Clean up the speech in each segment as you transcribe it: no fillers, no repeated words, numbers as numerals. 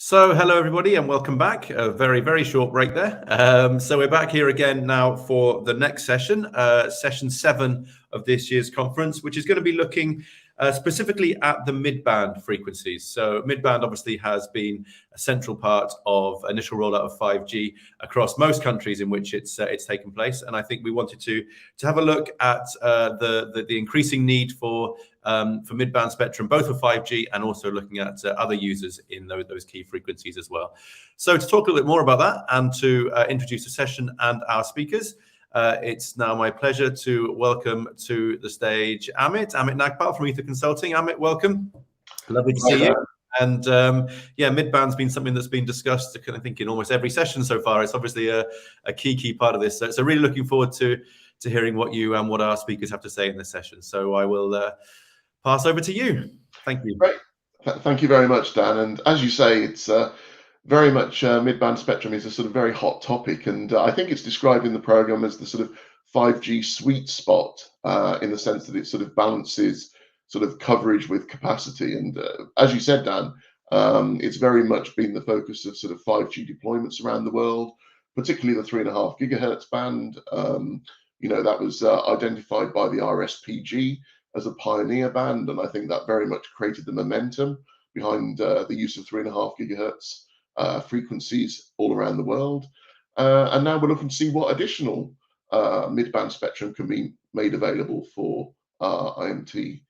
So hello everybody and welcome back. A very, very short break there. So we're back here again now for the next session, session 7 of this year's conference, which is going to be looking specifically at the midband frequencies. So midband obviously has been a central part of initial rollout of 5G across most countries in which it's taken place. And I think we wanted to have a look at the increasing need for midband spectrum, both for 5G and also looking at other users in those key frequencies as well. So to talk a little bit more about that and to introduce the session and our speakers, it's now my pleasure to welcome to the stage Amit Nagpal from Ether Consulting. Amit, welcome. Lovely to see you. And midband's been something that's been discussed, I think, in almost every session so far. It's obviously a key part of this. So really looking forward to hearing what you and what our speakers have to say in this session. So I will pass over to you. Thank you. Great. Thank you very much, Dan. And as you say, it's very much midband spectrum is a sort of very hot topic. And I think it's described in the program as the sort of 5G sweet spot in the sense that it sort of balances sort of coverage with capacity. And as you said, Dan, it's very much been the focus of sort of 5G deployments around the world, particularly the 3.5 gigahertz band. That was identified by the RSPG as a pioneer band, and I think that very much created the momentum behind the use of 3.5 gigahertz frequencies all around the world. And now we're looking to see what additional midband spectrum can be made available for IMT.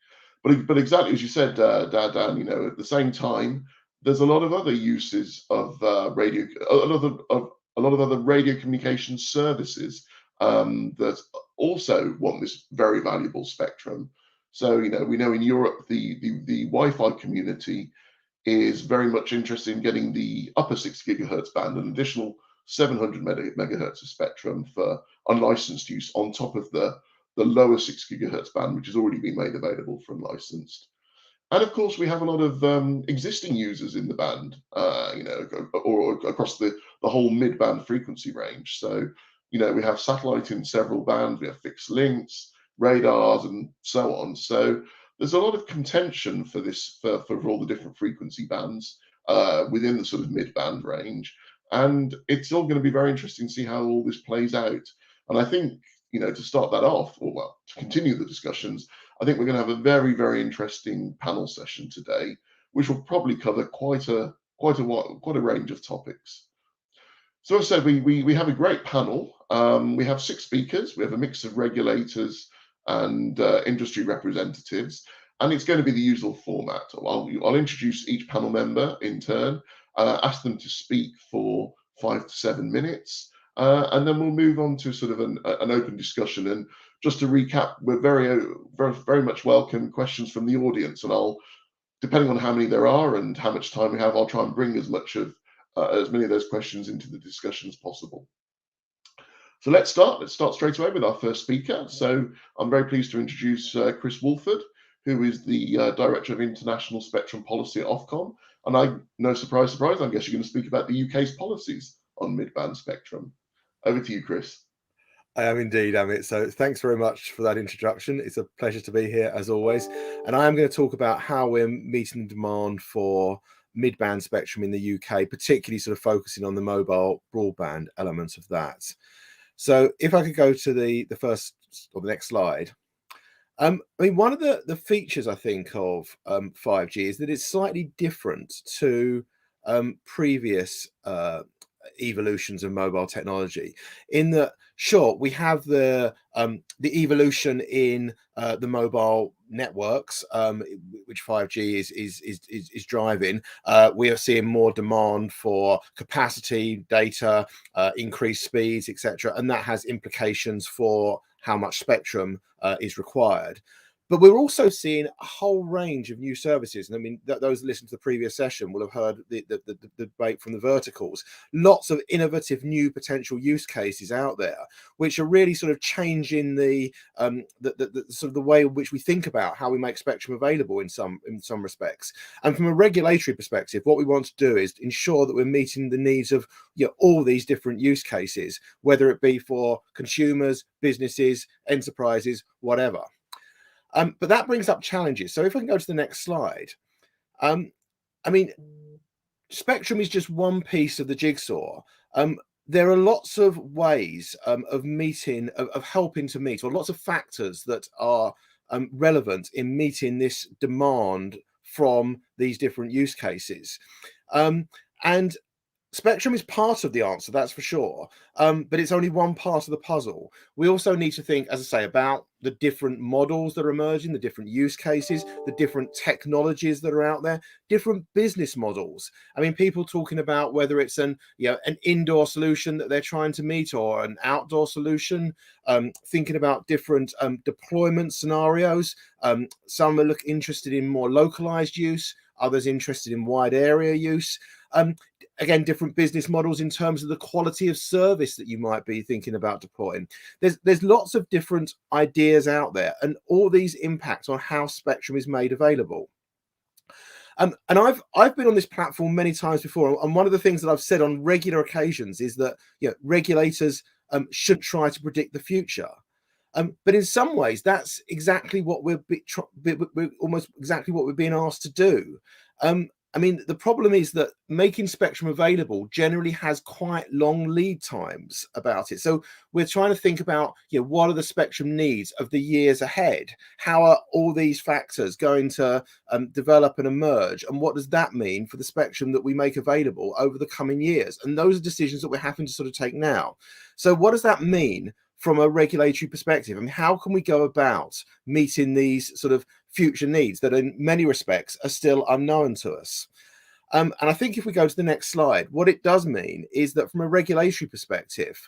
But exactly as you said, Dan, at the same time, there's a lot of other uses of radio, a lot of other radio communication services that also want this very valuable spectrum. So, we know in Europe, the Wi-Fi community is very much interested in getting the upper 6 gigahertz band, an additional 700 megahertz of spectrum for unlicensed use on top of the lower 6 gigahertz band, which has already been made available for unlicensed. And of course, we have a lot of existing users in the band, or across the whole mid-band frequency range. So, we have satellite in several bands, we have fixed links, radars, and so on. So there's a lot of contention for this for all the different frequency bands within the sort of mid-band range, and it's all going to be very interesting to see how all this plays out. And I think to start that off, to continue the discussions, I think we're going to have a very, very interesting panel session today, which will probably cover quite a range of topics. So as I said, we have a great panel. We have 6 speakers. We have a mix of regulators and industry representatives, and it's going to be the usual format. I'll introduce each panel member in turn, ask them to speak for 5 to 7 minutes, and then we'll move on to sort of an open discussion. And just to recap, we're very much welcome questions from the audience, and I'll, depending on how many there are and how much time we have, I'll try and bring as many of those questions into the discussion as possible. So let's start straight away with our first speaker. So I'm very pleased to introduce Chris Woolford, who is the Director of International Spectrum Policy at Ofcom. And no surprise, I guess you're going to speak about the UK's policies on midband spectrum. Over to you, Chris. I am indeed, Amit. So thanks very much for that introduction. It's a pleasure to be here as always. And I am going to talk about how we're meeting the demand for midband spectrum in the UK, particularly sort of focusing on the mobile broadband elements of that. So if I could go to the first or the next slide. One of the features I think of 5G is that it's slightly different to previous evolutions of mobile technology, in that, sure, we have the evolution in the mobile networks, which 5G is driving. We are seeing more demand for capacity, data, increased speeds, etc., and that has implications for how much spectrum is required. But we're also seeing a whole range of new services. And those that listened to the previous session will have heard the debate from the verticals. Lots of innovative new potential use cases out there, which are really sort of changing the sort of the way in which we think about how we make spectrum available in some respects. And from a regulatory perspective, what we want to do is ensure that we're meeting the needs of all these different use cases, whether it be for consumers, businesses, enterprises, whatever. But that brings up challenges. So if I can go to the next slide, spectrum is just one piece of the jigsaw. There are lots of ways of meeting, of helping to meet, or lots of factors that are relevant in meeting this demand from these different use cases. And spectrum is part of the answer, that's for sure, but it's only one part of the puzzle. We also need to think, as I say, about the different models that are emerging, the different use cases, the different technologies that are out there, different business models. I mean, people talking about whether it's an indoor solution that they're trying to meet or an outdoor solution, thinking about different deployment scenarios. Some are interested in more localized use, others interested in wide area use. Again, different business models in terms of the quality of service that you might be thinking about deploying. There's lots of different ideas out there, and all these impact on how spectrum is made available. And I've been on this platform many times before, and one of the things that I've said on regular occasions is that regulators should try to predict the future. But in some ways, that's exactly what we're almost exactly what we're being asked to do. I mean, the problem is that making spectrum available generally has quite long lead times about it. So we're trying to think about, what are the spectrum needs of the years ahead? How are all these factors going to develop and emerge? And what does that mean for the spectrum that we make available over the coming years? And those are decisions that we're having to sort of take now. So what does that mean from a regulatory perspective? I mean, how can we go about meeting these sort of future needs that in many respects are still unknown to us? And I think if we go to the next slide, what it does mean is that from a regulatory perspective,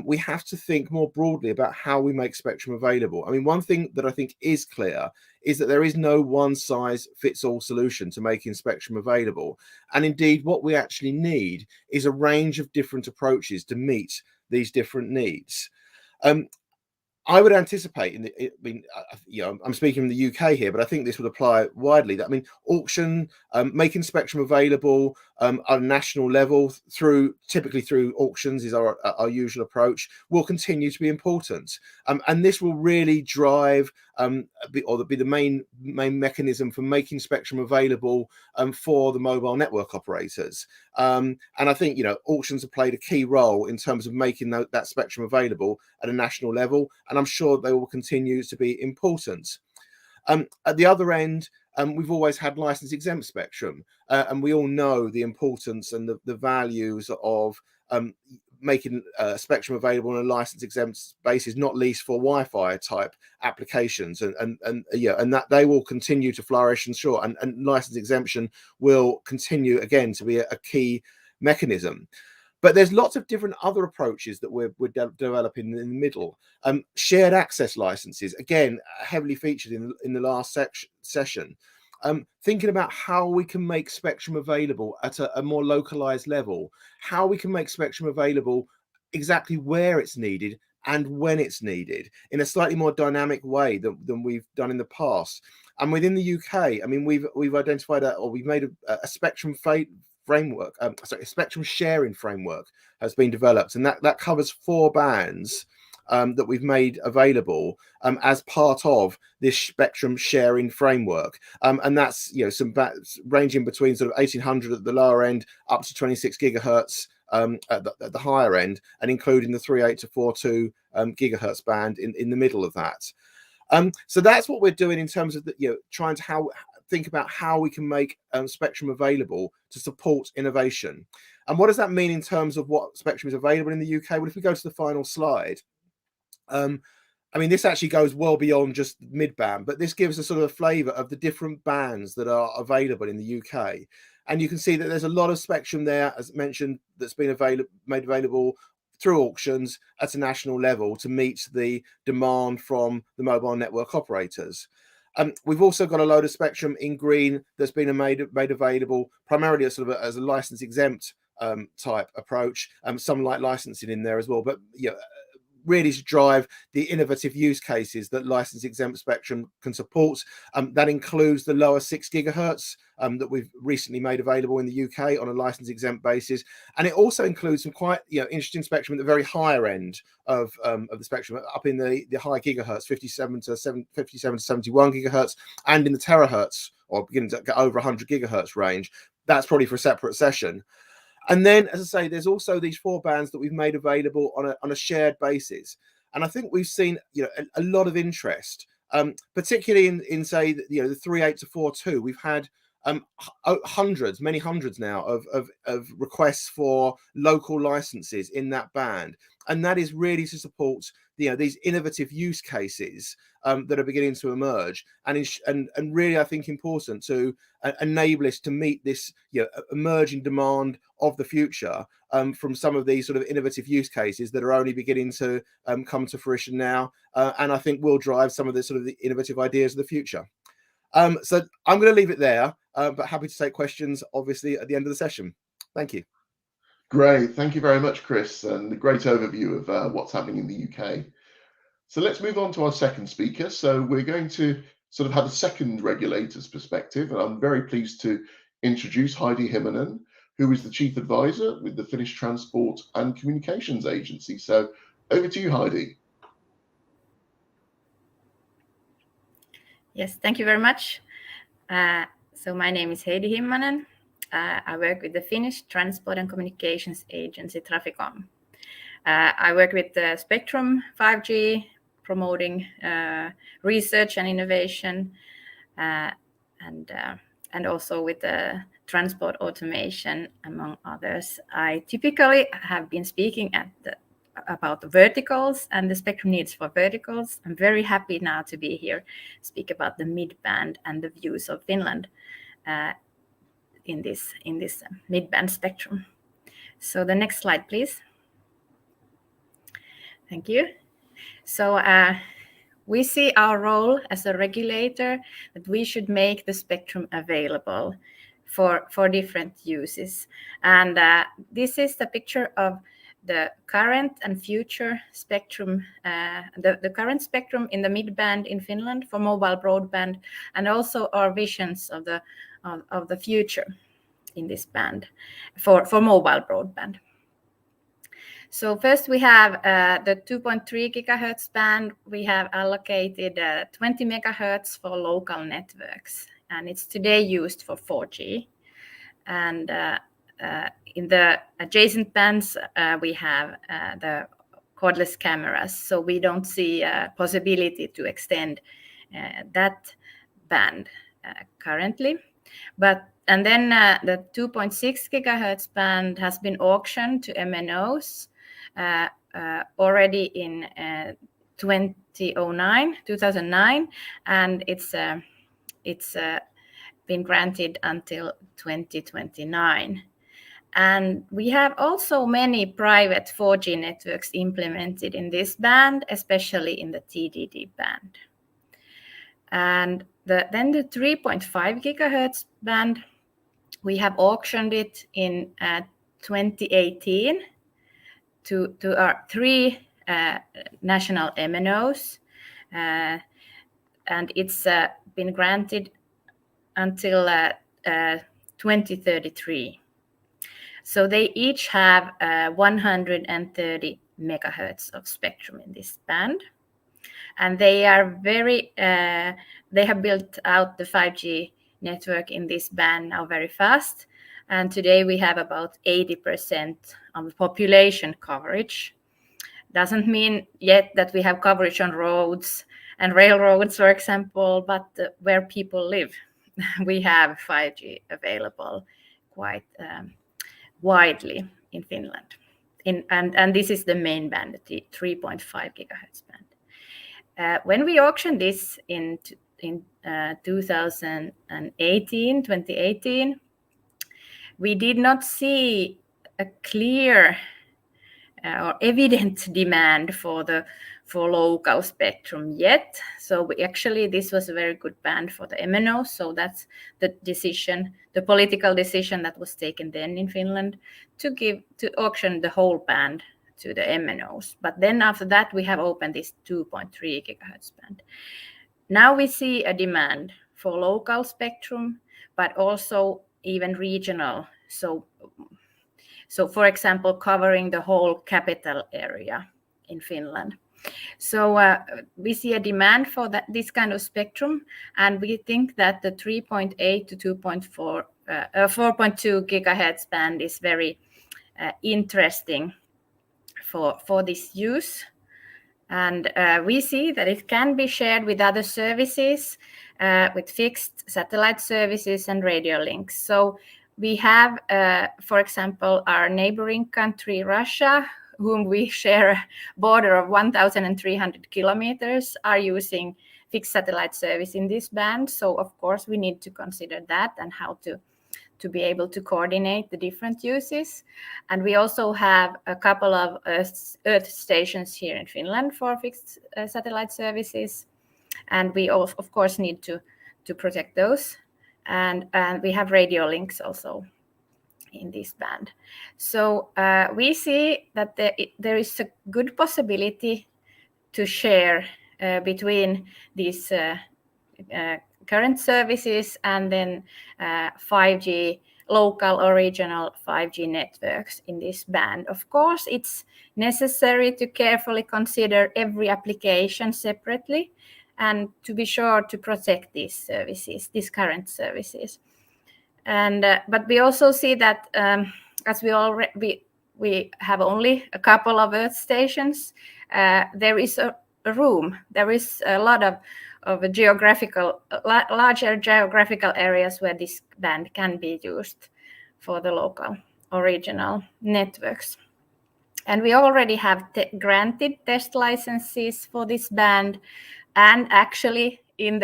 we have to think more broadly about how we make spectrum available. I mean, one thing that I think is clear is that there is no one size fits all solution to making spectrum available. And indeed, what we actually need is a range of different approaches to meet these different needs. I would anticipate, I'm speaking in the UK here, but I think this would apply widely. That, I mean, auction, making spectrum available at a national level typically through auctions is our usual approach, will continue to be important. And this will really drive be the main mechanism for making spectrum available for the mobile network operators. And I think, auctions have played a key role in terms of making that spectrum available at a national level, and I'm sure they will continue to be important. At the other end, we've always had license exempt spectrum, and we all know the importance and the values of making spectrum available on a license exempt basis, not least for Wi-Fi type applications, and that they will continue to flourish, and sure, and license exemption will continue again to be a key mechanism. But there's lots of different other approaches that we're developing in the middle. Shared access licenses, again, heavily featured in the last session. Thinking about how we can make spectrum available at a more localized level, how we can make spectrum available exactly where it's needed and when it's needed in a slightly more dynamic way than we've done in the past. And within the UK, I mean, we've identified we've made a spectrum framework, a spectrum sharing framework has been developed, and that covers 4 bands that we've made available as part of this spectrum sharing framework, and that's some ranging between sort of 1800 at the lower end up to 26 gigahertz at the higher end, and including the 3.8 to 4.2 gigahertz band in the middle of that. So that's what we're doing in terms of trying to think about how we can make spectrum available to support innovation. And what does that mean in terms of what spectrum is available in the UK? Well, if we go to the final slide, I mean, this actually goes well beyond just midband, but this gives a sort of a flavour of the different bands that are available in the UK. And you can see that there's a lot of spectrum there, as mentioned, that's been made available through auctions at a national level to meet the demand from the mobile network operators. We've also got a load of spectrum in green that's been made available primarily as a license exempt type approach. Some light licensing in there as well, but really to drive the innovative use cases that license exempt spectrum can support. That includes the lower 6 gigahertz that we've recently made available in the UK on a license exempt basis, and it also includes some quite interesting spectrum at the very higher end of the spectrum, up in the high gigahertz, 57 to 71 gigahertz, and in the terahertz, or beginning to get over 100 gigahertz range, that's probably for a separate session. And then, as I say, there's also these 4 bands that we've made available on a shared basis. And I think we've seen, a lot of interest, particularly in say, the 3.8 to 4.2. We've had many hundreds now of requests for local licenses in that band, and that is really to support these innovative use cases that are beginning to emerge, and really, I think, important to enable us to meet this emerging demand of the future from some of these sort of innovative use cases that are only beginning to come to fruition now, and I think will drive some of the sort of the innovative ideas of the future. So I'm going to leave it there, but happy to take questions, obviously, at the end of the session. Thank you. Great. Thank you very much, Chris, and a great overview of what's happening in the UK. So let's move on to our second speaker. So we're going to sort of have a second regulator's perspective, and I'm very pleased to introduce Heidi Himmonen, who is the Chief Advisor with the Finnish Transport and Communications Agency. So over to you, Heidi. Yes, thank you very much. So my name is Heidi Himmonen. I work with the Finnish Transport and Communications Agency, Traficom. I work with the Spectrum 5G, promoting research and innovation, and also with the transport automation, among others. I typically have been speaking about the verticals and the spectrum needs for verticals. I'm very happy now to be here, speak about the midband and the views of Finland in this midband spectrum. So the next slide, please. Thank you. So we see our role as a regulator that we should make the spectrum available for different uses. And this is the picture of the current and future spectrum, the current spectrum in the midband in Finland for mobile broadband, and also our visions of the future in this band for mobile broadband. So first we have the 2.3 gigahertz band. We have allocated 20 megahertz for local networks, and it's today used for 4G. And in the adjacent bands, we have the cordless cameras, so we don't see a possibility to extend that band currently. And then the 2.6 gigahertz band has been auctioned to MNOs already in 2009, and it's been granted until 2029. And we have also many private 4G networks implemented in this band, especially in the TDD band. And then the 3.5 gigahertz band, we have auctioned it in 2018 to our 3 national MNOs, and it's been granted until 2033. So they each have 130 megahertz of spectrum in this band, and they are they have built out the 5G network in this band now very fast. And today we have about 80% of the population coverage. Doesn't mean yet that we have coverage on roads and railroads, for example, but where people live, we have 5G available quite widely in Finland. And this is the main band, the 3.5 gigahertz band. When we auctioned this in 2018, we did not see a clear or evident demand for local spectrum yet. So this was a very good band for the MNO. So that's the political decision that was taken then in Finland to auction the whole band to the MNOs. But then after that, we have opened this 2.3 gigahertz band. Now we see a demand for local spectrum, but also even regional. So for example, covering the whole capital area in Finland. So we see a demand for this kind of spectrum, and we think that the 3.8 to 2.4 4.2 gigahertz band is very interesting for this use. And we see that it can be shared with other services, with fixed satellite services and radio links. So we have, for example, our neighboring country, Russia, whom we share a border of 1,300 kilometers, are using fixed satellite service in this band. So of course we need to consider that and how to be able to coordinate the different uses. And we also have a couple of Earth stations here in Finland for fixed satellite services. And we of course need to protect those. And we have radio links also in this band. So we see that there is a good possibility to share between these current services and then 5G local or regional 5G networks in this band. Of course, it's necessary to carefully consider every application separately and to be sure to protect these services, these current services. And but we also see that as we have only a couple of Earth stations, there is a room. There is a lot of larger geographical areas where this band can be used for the local or regional networks. And we already have granted test licenses for this band, and actually in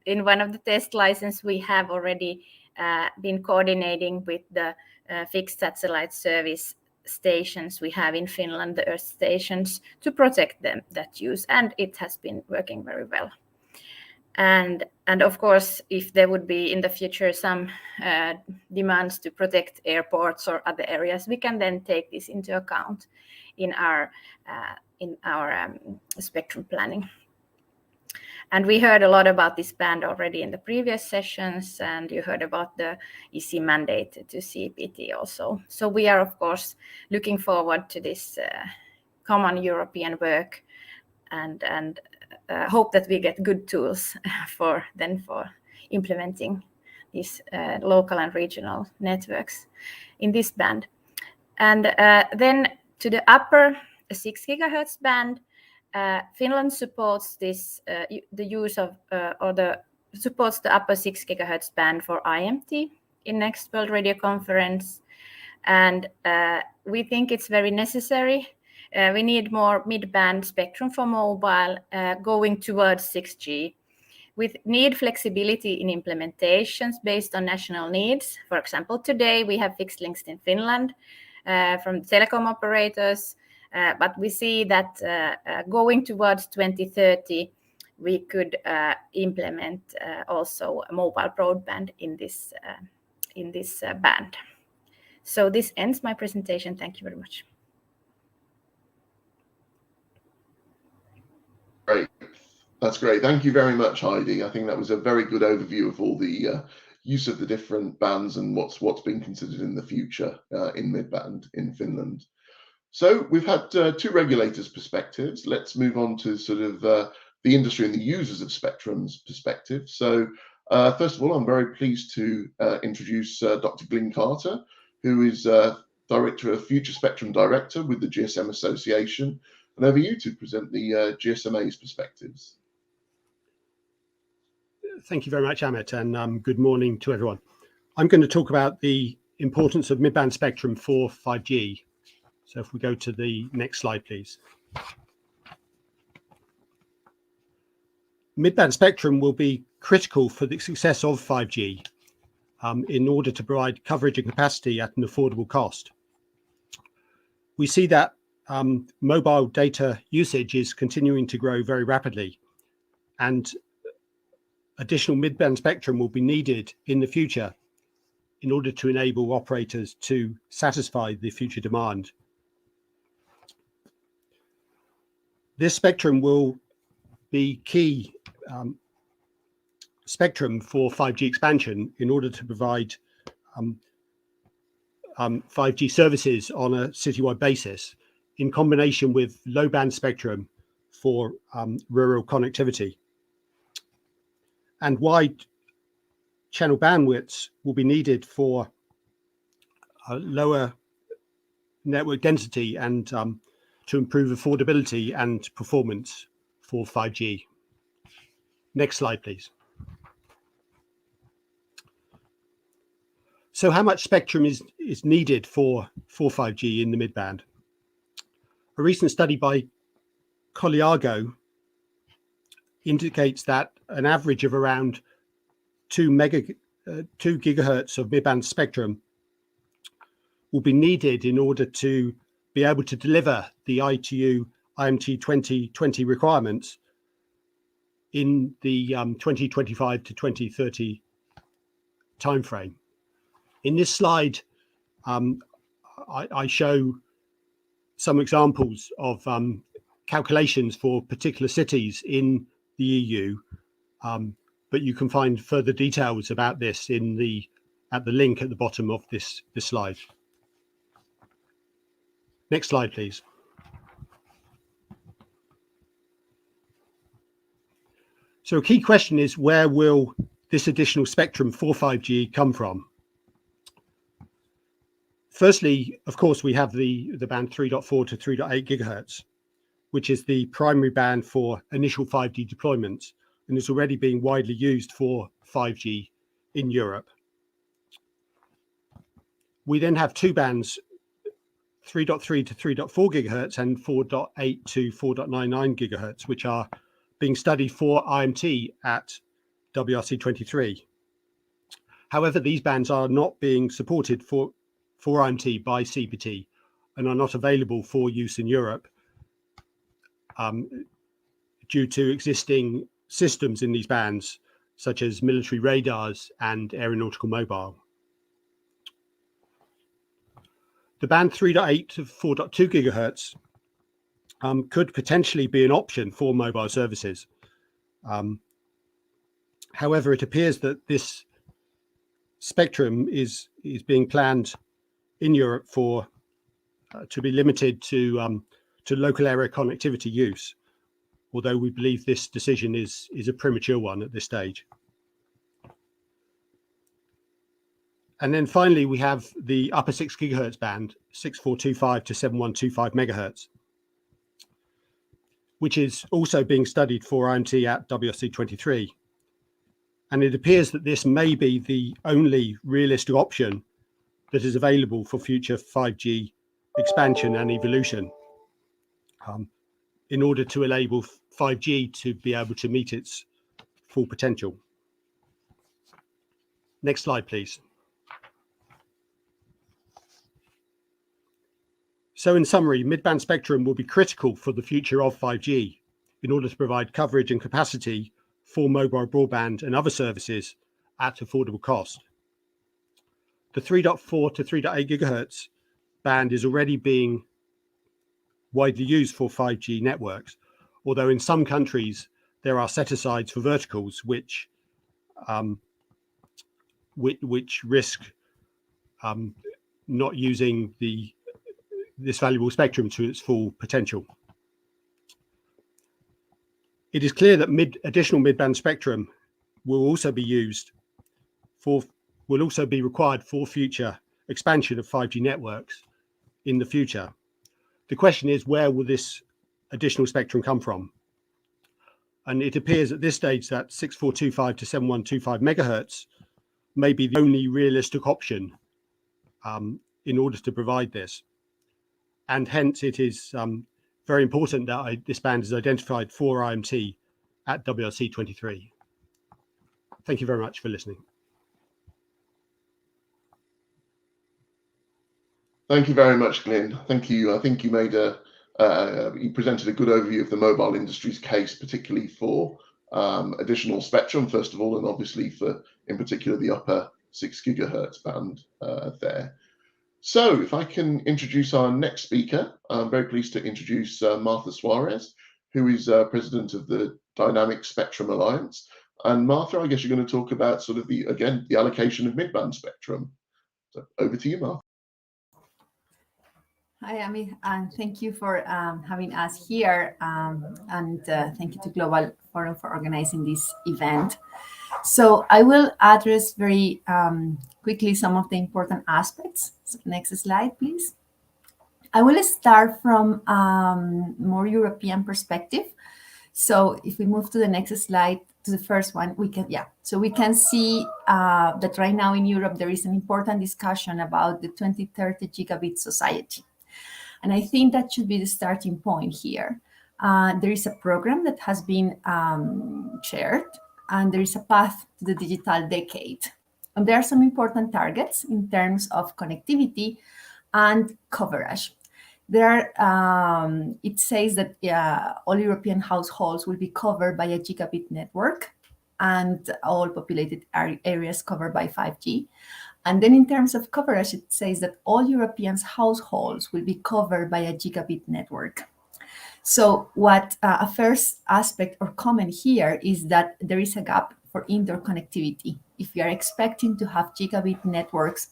one of the test licenses we have already been coordinating with the fixed satellite service stations we have in Finland, the Earth stations, to protect them that use, and it has been working very well. And of course, if there would be in the future some demands to protect airports or other areas, we can then take this into account in our spectrum planning. And we heard a lot about this band already in the previous sessions, and you heard about the EC mandate to CPT also. So we are, of course, looking forward to this common European work and hope that we get good tools for implementing these local and regional networks in this band. And then to the upper 6 gigahertz band, Finland supports this the use of supports the upper 6 gigahertz band for IMT in Next World Radio Conference, and we think it's very necessary. We need more mid-band spectrum for mobile going towards 6G. We need flexibility in implementations based on national needs. For example, today we have fixed links in Finland from telecom operators. But we see that going towards 2030, we could implement also a mobile broadband in this band. So this ends my presentation. Thank you very much. Great. That's great. Thank you very much, Heidi. I think that was a very good overview of all the use of the different bands and what's being considered in the future in midband in Finland. So we've had two regulators' perspectives. Let's move on to sort of the industry and the users of spectrum's perspective. So first of all, I'm very pleased to introduce Dr. Glyn Carter, who is Director of Future Spectrum Director with the GSM Association. And over you to present the GSMA's perspectives. Thank you very much, Amit, and good morning to everyone. I'm going to talk about the importance of midband spectrum for 5G. So if we go to the next slide, please. Midband spectrum will be critical for the success of 5G in order to provide coverage and capacity at an affordable cost. We see that mobile data usage is continuing to grow very rapidly, and additional midband spectrum will be needed in the future in order to enable operators to satisfy the future demand. This spectrum will be key spectrum for 5G expansion in order to provide 5G services on a citywide basis in combination with low band spectrum for rural connectivity. And wide channel bandwidths will be needed for lower network density and to improve affordability and performance for 5G. Next slide, please. So how much spectrum is needed for 5G in the midband? A recent study by Colliago indicates that an average of around 2 gigahertz of midband spectrum will be needed in order to be able to deliver the ITU IMT 2020 requirements in the 2025 to 2030 timeframe. In this slide, I show some examples of calculations for particular cities in the EU, but you can find further details about this at the link at the bottom of this slide. Next slide, please. So a key question is, where will this additional spectrum for 5G come from? Firstly, of course, we have the band 3.4 to 3.8 gigahertz, which is the primary band for initial 5G deployments and is already being widely used for 5G in Europe. We then have two bands, 3.3 to 3.4 gigahertz and 4.8 to 4.99 gigahertz, which are being studied for IMT at WRC23. However, these bands are not being supported for IMT by CPT and are not available for use in Europe due to existing systems in these bands, such as military radars and aeronautical mobile. The band 3.8 to 4.2 gigahertz could potentially be an option for mobile services. However, it appears that this spectrum is being planned in Europe to be limited to local area connectivity use, although we believe this decision is a premature one at this stage. And then finally, we have the upper 6 gigahertz band, 6425 to 7125 megahertz, which is also being studied for IMT at WRC23. And it appears that this may be the only realistic option that is available for future 5G expansion and evolution in order to enable 5G to be able to meet its full potential. Next slide, please. So in summary, midband spectrum will be critical for the future of 5G in order to provide coverage and capacity for mobile broadband and other services at affordable cost. The 3.4 to 3.8 gigahertz band is already being widely used for 5G networks, although in some countries there are set-asides for verticals which risk not using this valuable spectrum to its full potential. It is clear that additional midband spectrum will also be required for future expansion of 5G networks in the future. The question is, where will this additional spectrum come from? And it appears at this stage that 6425 to 7125 megahertz may be the only realistic option in order to provide this. And hence it is very important that this band is identified for IMT at WRC23. Thank you very much for listening. Thank you very much, Glyn. Thank you. I think you made you presented a good overview of the mobile industry's case, particularly for additional spectrum, first of all, and obviously for, in particular, the upper 6 gigahertz band there. So if I can introduce our next speaker, I'm very pleased to introduce Martha Suarez, who is president of the Dynamic Spectrum Alliance. And Martha, I guess you're going to talk about sort of the allocation of midband spectrum. So over to you, Martha. Hi, Ami, and thank you for having us here, and thank you to Global Forum for organizing this event. So I will address very quickly some of the important aspects. So next slide, please. I will start from more European perspective. So if we move to the next slide, to the first one, we can see that right now in Europe, there is an important discussion about the 2030 Gigabit Society. And I think that should be the starting point here. There is a program that has been shared, and there is a path to the digital decade. And there are some important targets in terms of connectivity and coverage. It says that all European households will be covered by a gigabit network and all populated areas covered by 5G. And then in terms of coverage, it says that all European households will be covered by a gigabit network. So what a first aspect or comment here is that there is a gap for indoor connectivity. If we are expecting to have gigabit networks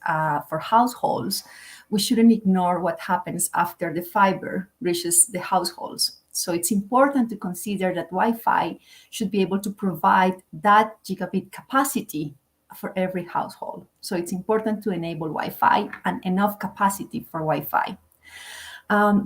for households, we shouldn't ignore what happens after the fiber reaches the households. So it's important to consider that Wi-Fi should be able to provide that gigabit capacity for every household. So it's important to enable Wi-Fi and enough capacity for Wi-Fi.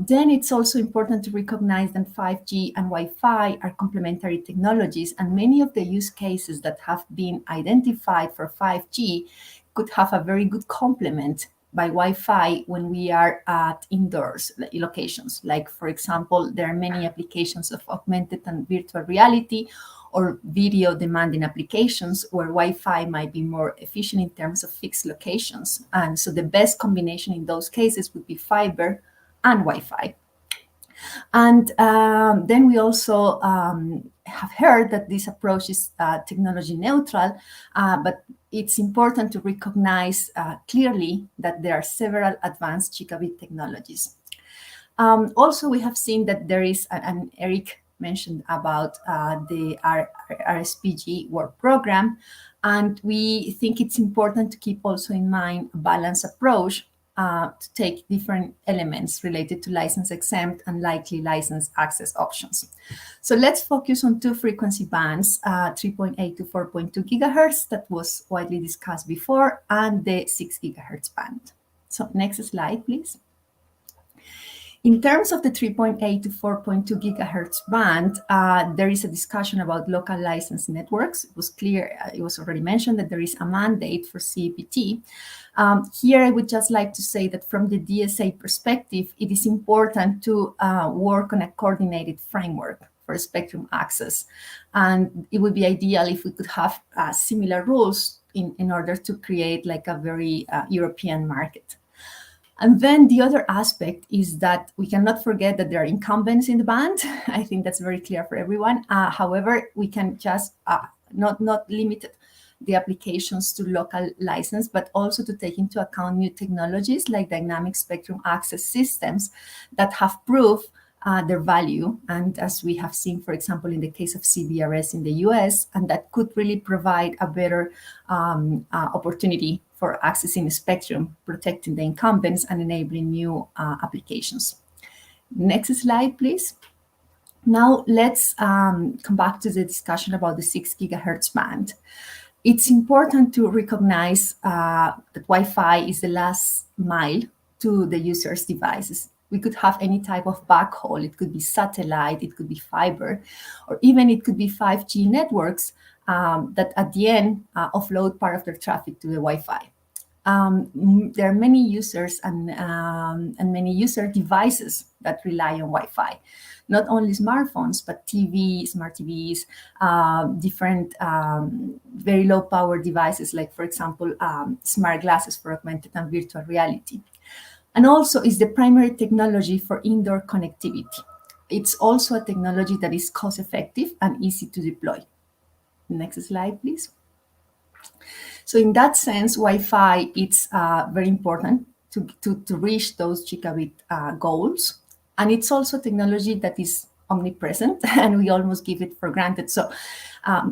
Then it's also important to recognize that 5G and Wi-Fi are complementary technologies, and many of the use cases that have been identified for 5G could have a very good complement by Wi-Fi when we are at indoors locations. Like, for example, there are many applications of augmented and virtual reality or video demanding applications where Wi-Fi might be more efficient in terms of fixed locations. And so the best combination in those cases would be fiber and Wi-Fi. And then we also have heard that this approach is technology neutral, but it's important to recognize clearly that there are several advanced gigabit technologies. Also, we have seen that there is, and Eric mentioned about the RSPG work program, and we think it's important to keep also in mind a balanced approach to take different elements related to license exempt and likely license access options. So let's focus on two frequency bands, 3.8 to 4.2 gigahertz that was widely discussed before, and the 6 gigahertz band. So next slide, please. In terms of the 3.8 to 4.2 gigahertz band, there is a discussion about local license networks. It was clear, it was already mentioned that there is a mandate for CEPT. Here, I would just like to say that from the DSA perspective, it is important to work on a coordinated framework for spectrum access. And it would be ideal if we could have similar rules in order to create like a very European market. And then the other aspect is that we cannot forget that there are incumbents in the band. I think that's very clear for everyone. However, we can just not limit the applications to local license, but also to take into account new technologies like dynamic spectrum access systems that have proved their value. And as we have seen, for example, in the case of CBRS in the US, and that could really provide a better opportunity for accessing the spectrum, protecting the incumbents and enabling new applications. Next slide, please. Now let's come back to the discussion about the 6 gigahertz band. It's important to recognize that Wi-Fi is the last mile to the user's devices. We could have any type of backhaul. It could be satellite, it could be fiber, or even it could be 5G networks that at the end offload part of their traffic to the Wi-Fi. There are many users and many user devices that rely on Wi-Fi. Not only smartphones, but TV, smart TVs, different very low power devices, like, for example, smart glasses for augmented and virtual reality. And also is the primary technology for indoor connectivity. It's also a technology that is cost effective and easy to deploy. Next slide, please. So in that sense, Wi-Fi is very important to reach those gigabit goals. And it's also technology that is omnipresent and we almost give it for granted. So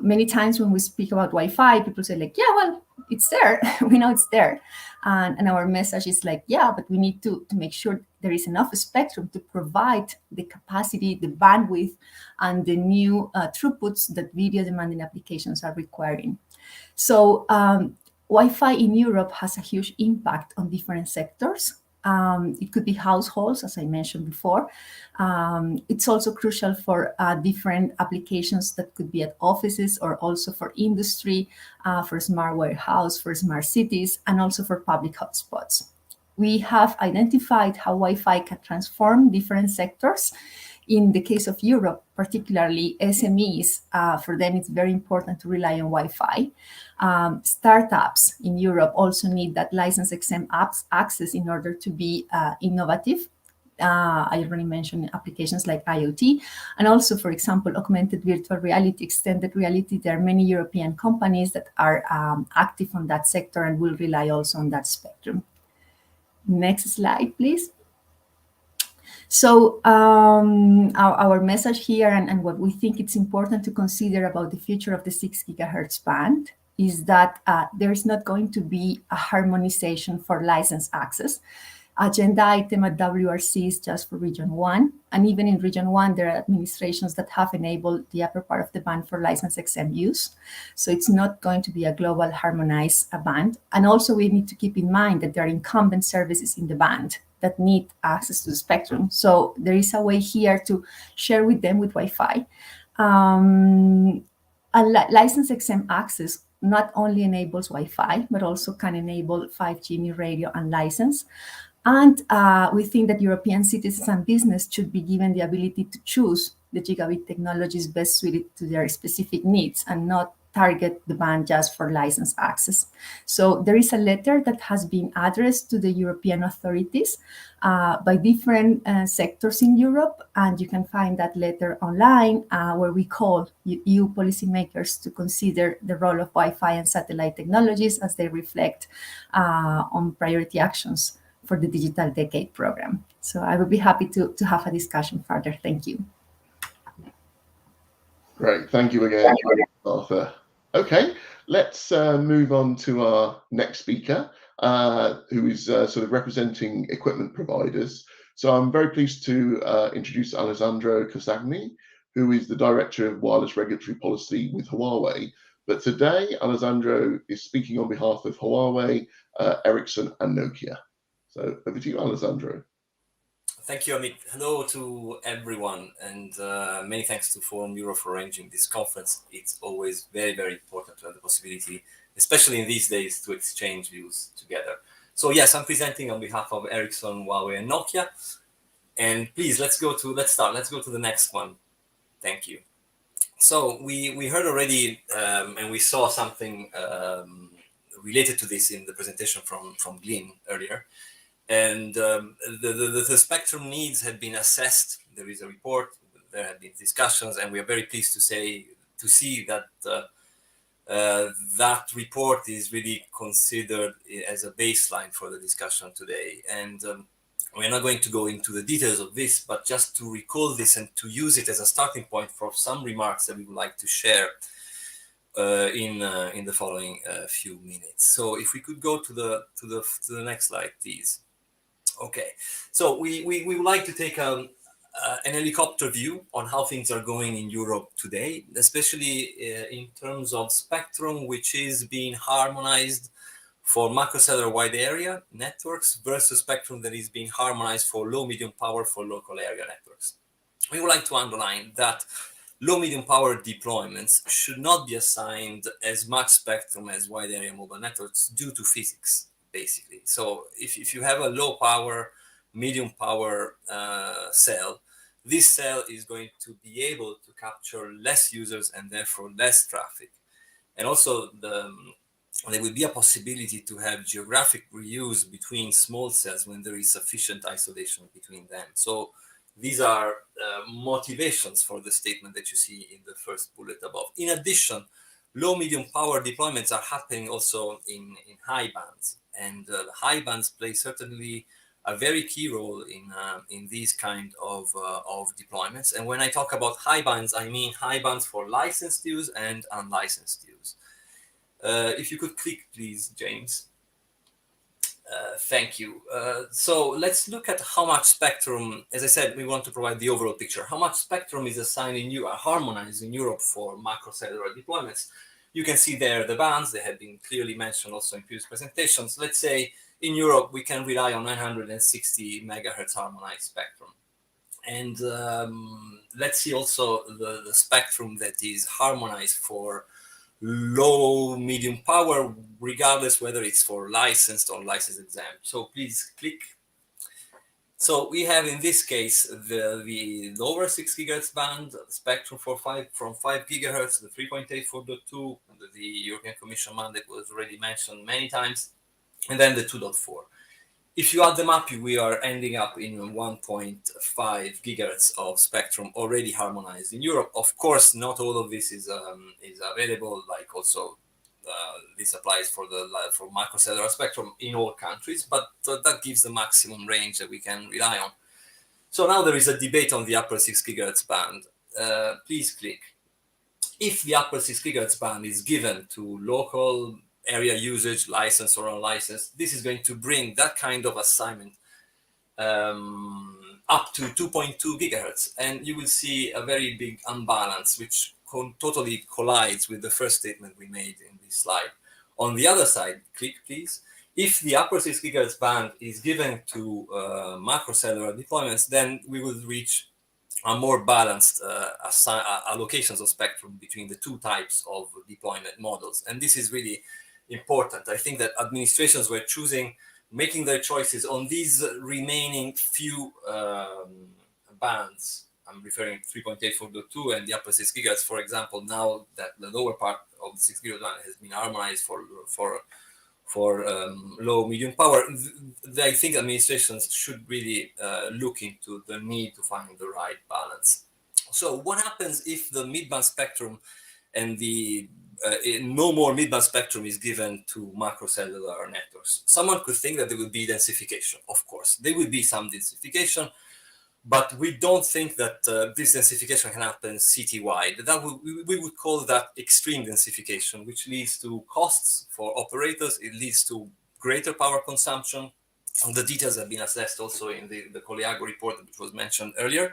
many times when we speak about Wi-Fi, people say like, yeah, well, it's there. We know it's there. And our message is like, yeah, but we need to make sure there is enough spectrum to provide the capacity, the bandwidth, and the new throughputs that video demanding applications are requiring. So Wi-Fi in Europe has a huge impact on different sectors. It could be households, as I mentioned before. It's also crucial for different applications that could be at offices or also for industry, for smart warehouse, for smart cities, and also for public hotspots. We have identified how Wi-Fi can transform different sectors. In the case of Europe, particularly SMEs, for them it's very important to rely on Wi-Fi. Startups in Europe also need that license-exempt access in order to be innovative. I already mentioned applications like IoT, and also, for example, augmented virtual reality, extended reality. There are many European companies that are active on that sector and will rely also on that spectrum. Next slide, please. So our message here and what we think it's important to consider about the future of the 6 gigahertz band is that there is not going to be a harmonization for license access. Agenda item at WRC is just for Region 1. And even in Region 1, there are administrations that have enabled the upper part of the band for license-exempt use. So it's not going to be a global harmonized band. And also we need to keep in mind that there are incumbent services in the band that need access to the spectrum. So there is a way here to share with them with Wi-Fi. And license-exempt access not only enables Wi-Fi, but also can enable 5G new radio and license. And we think that European citizens and business should be given the ability to choose the gigabit technologies best suited to their specific needs and not target the band just for license access. So there is a letter that has been addressed to the European authorities by different sectors in Europe, and you can find that letter online where we call EU policymakers to consider the role of Wi-Fi and satellite technologies as they reflect on priority actions for the Digital Decade program. So I would be happy to have a discussion further. Thank you. Great, thank you again, Arthur. Okay, let's move on to our next speaker, who is sort of representing equipment providers. So I'm very pleased to introduce Alessandro Cosagni, who is the Director of Wireless Regulatory Policy with Huawei. But today, Alessandro is speaking on behalf of Huawei, Ericsson, and Nokia. So over to you, Alessandro. Thank you, Amit. Hello to everyone, and many thanks to Forum Euro for arranging this conference. It's always very, very important to have the possibility, especially in these days, to exchange views together. So yes, I'm presenting on behalf of Ericsson, Huawei, and Nokia. And please, let's go to the next one. Thank you. So we heard already, and we saw something related to this in the presentation from Glyn earlier. And the spectrum needs have been assessed. There is a report, there have been discussions, and we are very pleased to see that that report is really considered as a baseline for the discussion today. And we're not going to go into the details of this, but just to recall this and to use it as a starting point for some remarks that we would like to share in the following few minutes. So if we could go to the next slide, please. Okay, so we would like to take an helicopter view on how things are going in Europe today, especially in terms of spectrum, which is being harmonized for macrocellular wide area networks versus spectrum that is being harmonized for low medium power for local area networks. We would like to underline that low medium power deployments should not be assigned as much spectrum as wide area mobile networks due to physics, basically. So if you have a low power, medium power cell, this cell is going to be able to capture less users and therefore less traffic. And also there will be a possibility to have geographic reuse between small cells when there is sufficient isolation between them. So these are motivations for the statement that you see in the first bullet above. In addition, low medium power deployments are happening also in high bands, and the high bands play certainly a very key role in these kind of deployments. And when I talk about high bands, I mean high bands for licensed use and unlicensed use. If you could click, please, James. Thank you. So let's look at how much spectrum, as I said, we want to provide the overall picture. How much spectrum is assigned in Europe, harmonized in Europe for macrocellular deployments? You can see there the bands. They have been clearly mentioned also in previous presentations. Let's say in Europe, we can rely on 960 megahertz harmonized spectrum. And let's see also the spectrum that is harmonized for low, medium power, regardless whether it's for licensed or license exempt. So please click. So we have in this case the lower 6 gigahertz band spectrum from 5 gigahertz, the 3.84.2, the European Commission mandate was already mentioned many times, and then the 2.4. If you add them up, we are ending up in 1.5 gigahertz of spectrum already harmonized in Europe. Of course, not all of this is available. Like also, this applies for microcellular spectrum in all countries, but that gives the maximum range that we can rely on. So now there is a debate on the upper 6 gigahertz band. Please click. If the upper 6 gigahertz band is given to local area usage, licensed or unlicensed, this is going to bring that kind of assignment up to 2.2 gigahertz. And you will see a very big unbalance, which totally collides with the first statement we made in this slide. On the other side, click please. If the upper 6 gigahertz band is given to macrocellular deployments, then we will reach a more balanced allocations of spectrum between the two types of deployment models. And this is really important. I think that administrations were making their choices on these remaining few bands. I'm referring to 3.84.2 and the upper 6 gigahertz, for example. Now that the lower part of the 6 gigahertz band has been harmonized for low, medium power, I think administrations should really look into the need to find the right balance. So what happens if the midband spectrum and the no more midband spectrum is given to macrocellular networks? Someone could think that there will be densification. Of course, there will be some densification, but we don't think that this densification can happen city-wide. We would call that extreme densification, which leads to costs for operators. It leads to greater power consumption. And the details have been assessed also in the Coleago report, which was mentioned earlier.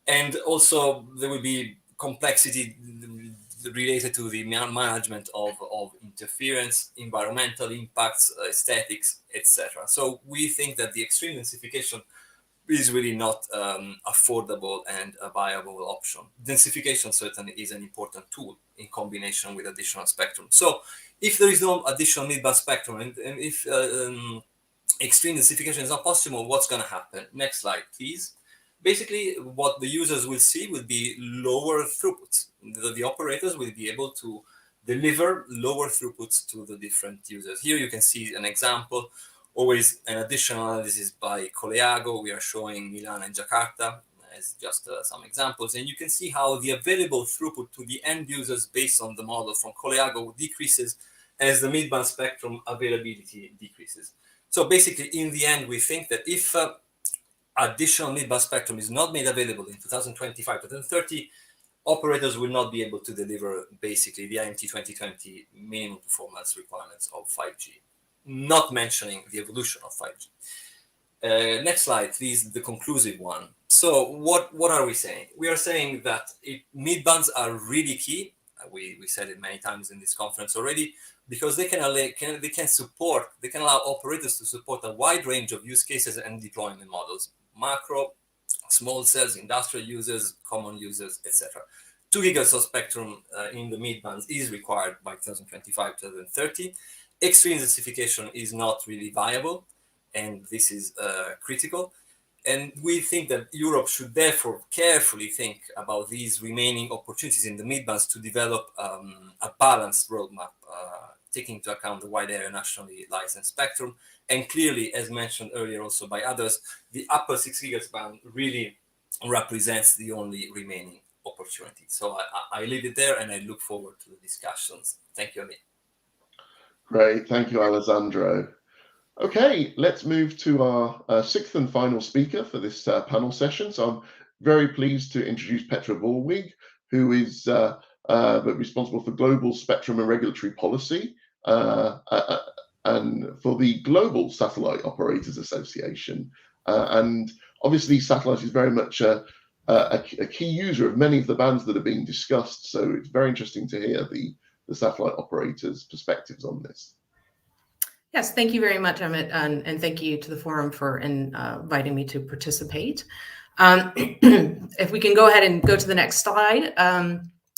And also there will be complexity related to the management of interference, environmental impacts, aesthetics, etc. So we think that the extreme densification is really not affordable and a viable option. Densification certainly is an important tool in combination with additional spectrum. So if there is no additional midband spectrum and if extreme densification is not possible, what's going to happen? Next slide, please. Basically, what the users will see will be lower throughputs. The operators will be able to deliver lower throughputs to the different users. Here you can see an example, always an additional analysis by Coleago. We are showing Milan and Jakarta as just some examples. And you can see how the available throughput to the end users based on the model from Coleago decreases as the midband spectrum availability decreases. So basically, in the end, we think that if additional midband spectrum is not made available in 2025 to 2030, operators will not be able to deliver basically the IMT 2020 minimum performance requirements of 5G, not mentioning the evolution of 5G. Next slide, please, the conclusive one. So what are we saying? We are saying that midbands are really key. We said it many times in this conference already, because they can allow operators to support a wide range of use cases and deployment models: macro, small cells, industrial users, common users, etc. 2 gigahertz of spectrum in the midbands is required by 2025-2030. Extreme densification is not really viable, and this is critical. And we think that Europe should therefore carefully think about these remaining opportunities in the midbands to develop a balanced roadmap, taking into account the wide area nationally licensed spectrum. And clearly, as mentioned earlier also by others, the upper 6 gigahertz band really represents the only remaining opportunity. So I leave it there and I look forward to the discussions. Thank you, Amit. Great, thank you, Alessandro. Okay, let's move to our sixth and final speaker for this panel session. So I'm very pleased to introduce Petra Bullwig, who is responsible for global spectrum and regulatory policy at and for the Global Satellite Operators Association. And obviously, satellite is very much a key user of many of the bands that are being discussed. So it's very interesting to hear the satellite operators' perspectives on this. Yes, thank you very much, Emmett, and thank you to the forum for inviting me to participate. If we can go ahead and go to the next slide.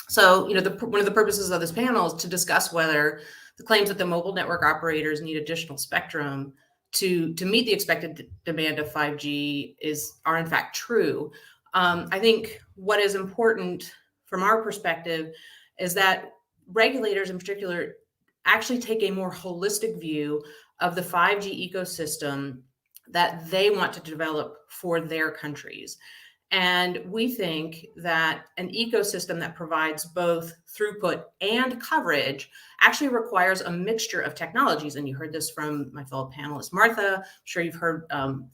So, one of the purposes of this panel is to discuss whether the claims that the mobile network operators need additional spectrum to meet the expected demand of 5G are in fact true. I think what is important from our perspective is that regulators in particular actually take a more holistic view of the 5G ecosystem that they want to develop for their countries. And we think that an ecosystem that provides both throughput and coverage actually requires a mixture of technologies. And you heard this from my fellow panelist, Martha. I'm sure you've heard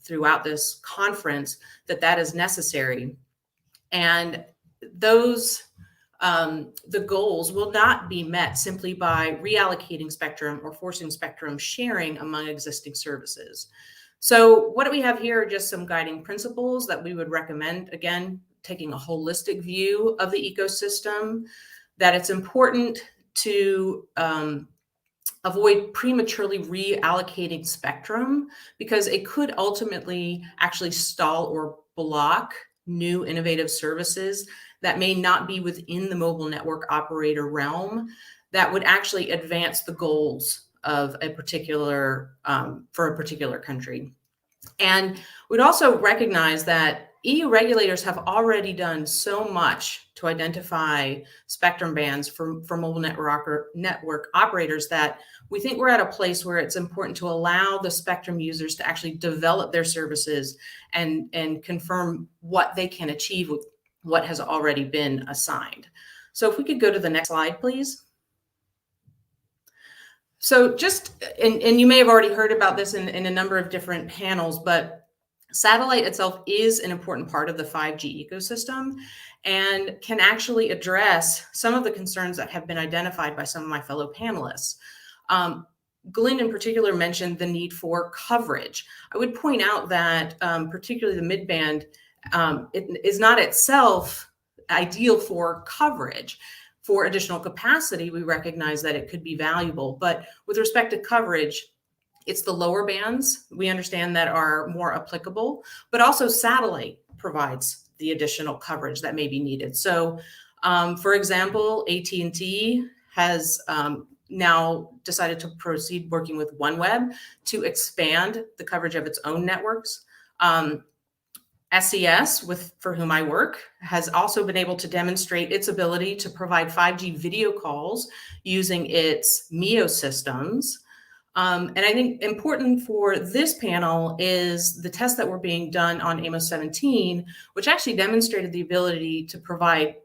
throughout this conference that is necessary. And those the goals will not be met simply by reallocating spectrum or forcing spectrum sharing among existing services. So what do we have here are just some guiding principles that we would recommend, again, taking a holistic view of the ecosystem, that it's important to avoid prematurely reallocating spectrum because it could ultimately actually stall or block new innovative services that may not be within the mobile network operator realm that would actually advance the goals of a particular, for a particular country. And we'd also recognize that EU regulators have already done so much to identify spectrum bands for mobile network operators that we think we're at a place where it's important to allow the spectrum users to actually develop their services and confirm what they can achieve with what has already been assigned. So if we could go to the next slide, please. So just, and you may have already heard about this in a number of different panels, but satellite itself is an important part of the 5G ecosystem and can actually address some of the concerns that have been identified by some of my fellow panelists. Glenn in particular mentioned the need for coverage. I would point out that particularly the midband it is not itself ideal for coverage. For additional capacity, we recognize that it could be valuable, but with respect to coverage, it's the lower bands we understand that are more applicable, but also satellite provides the additional coverage that may be needed. So, for example, AT&T has now decided to proceed working with OneWeb to expand the coverage of its own networks. SES, for whom I work, has also been able to demonstrate its ability to provide 5G video calls using its MEO systems. And I think important for this panel is the tests that were being done on AMOS 17, which actually demonstrated the ability to provide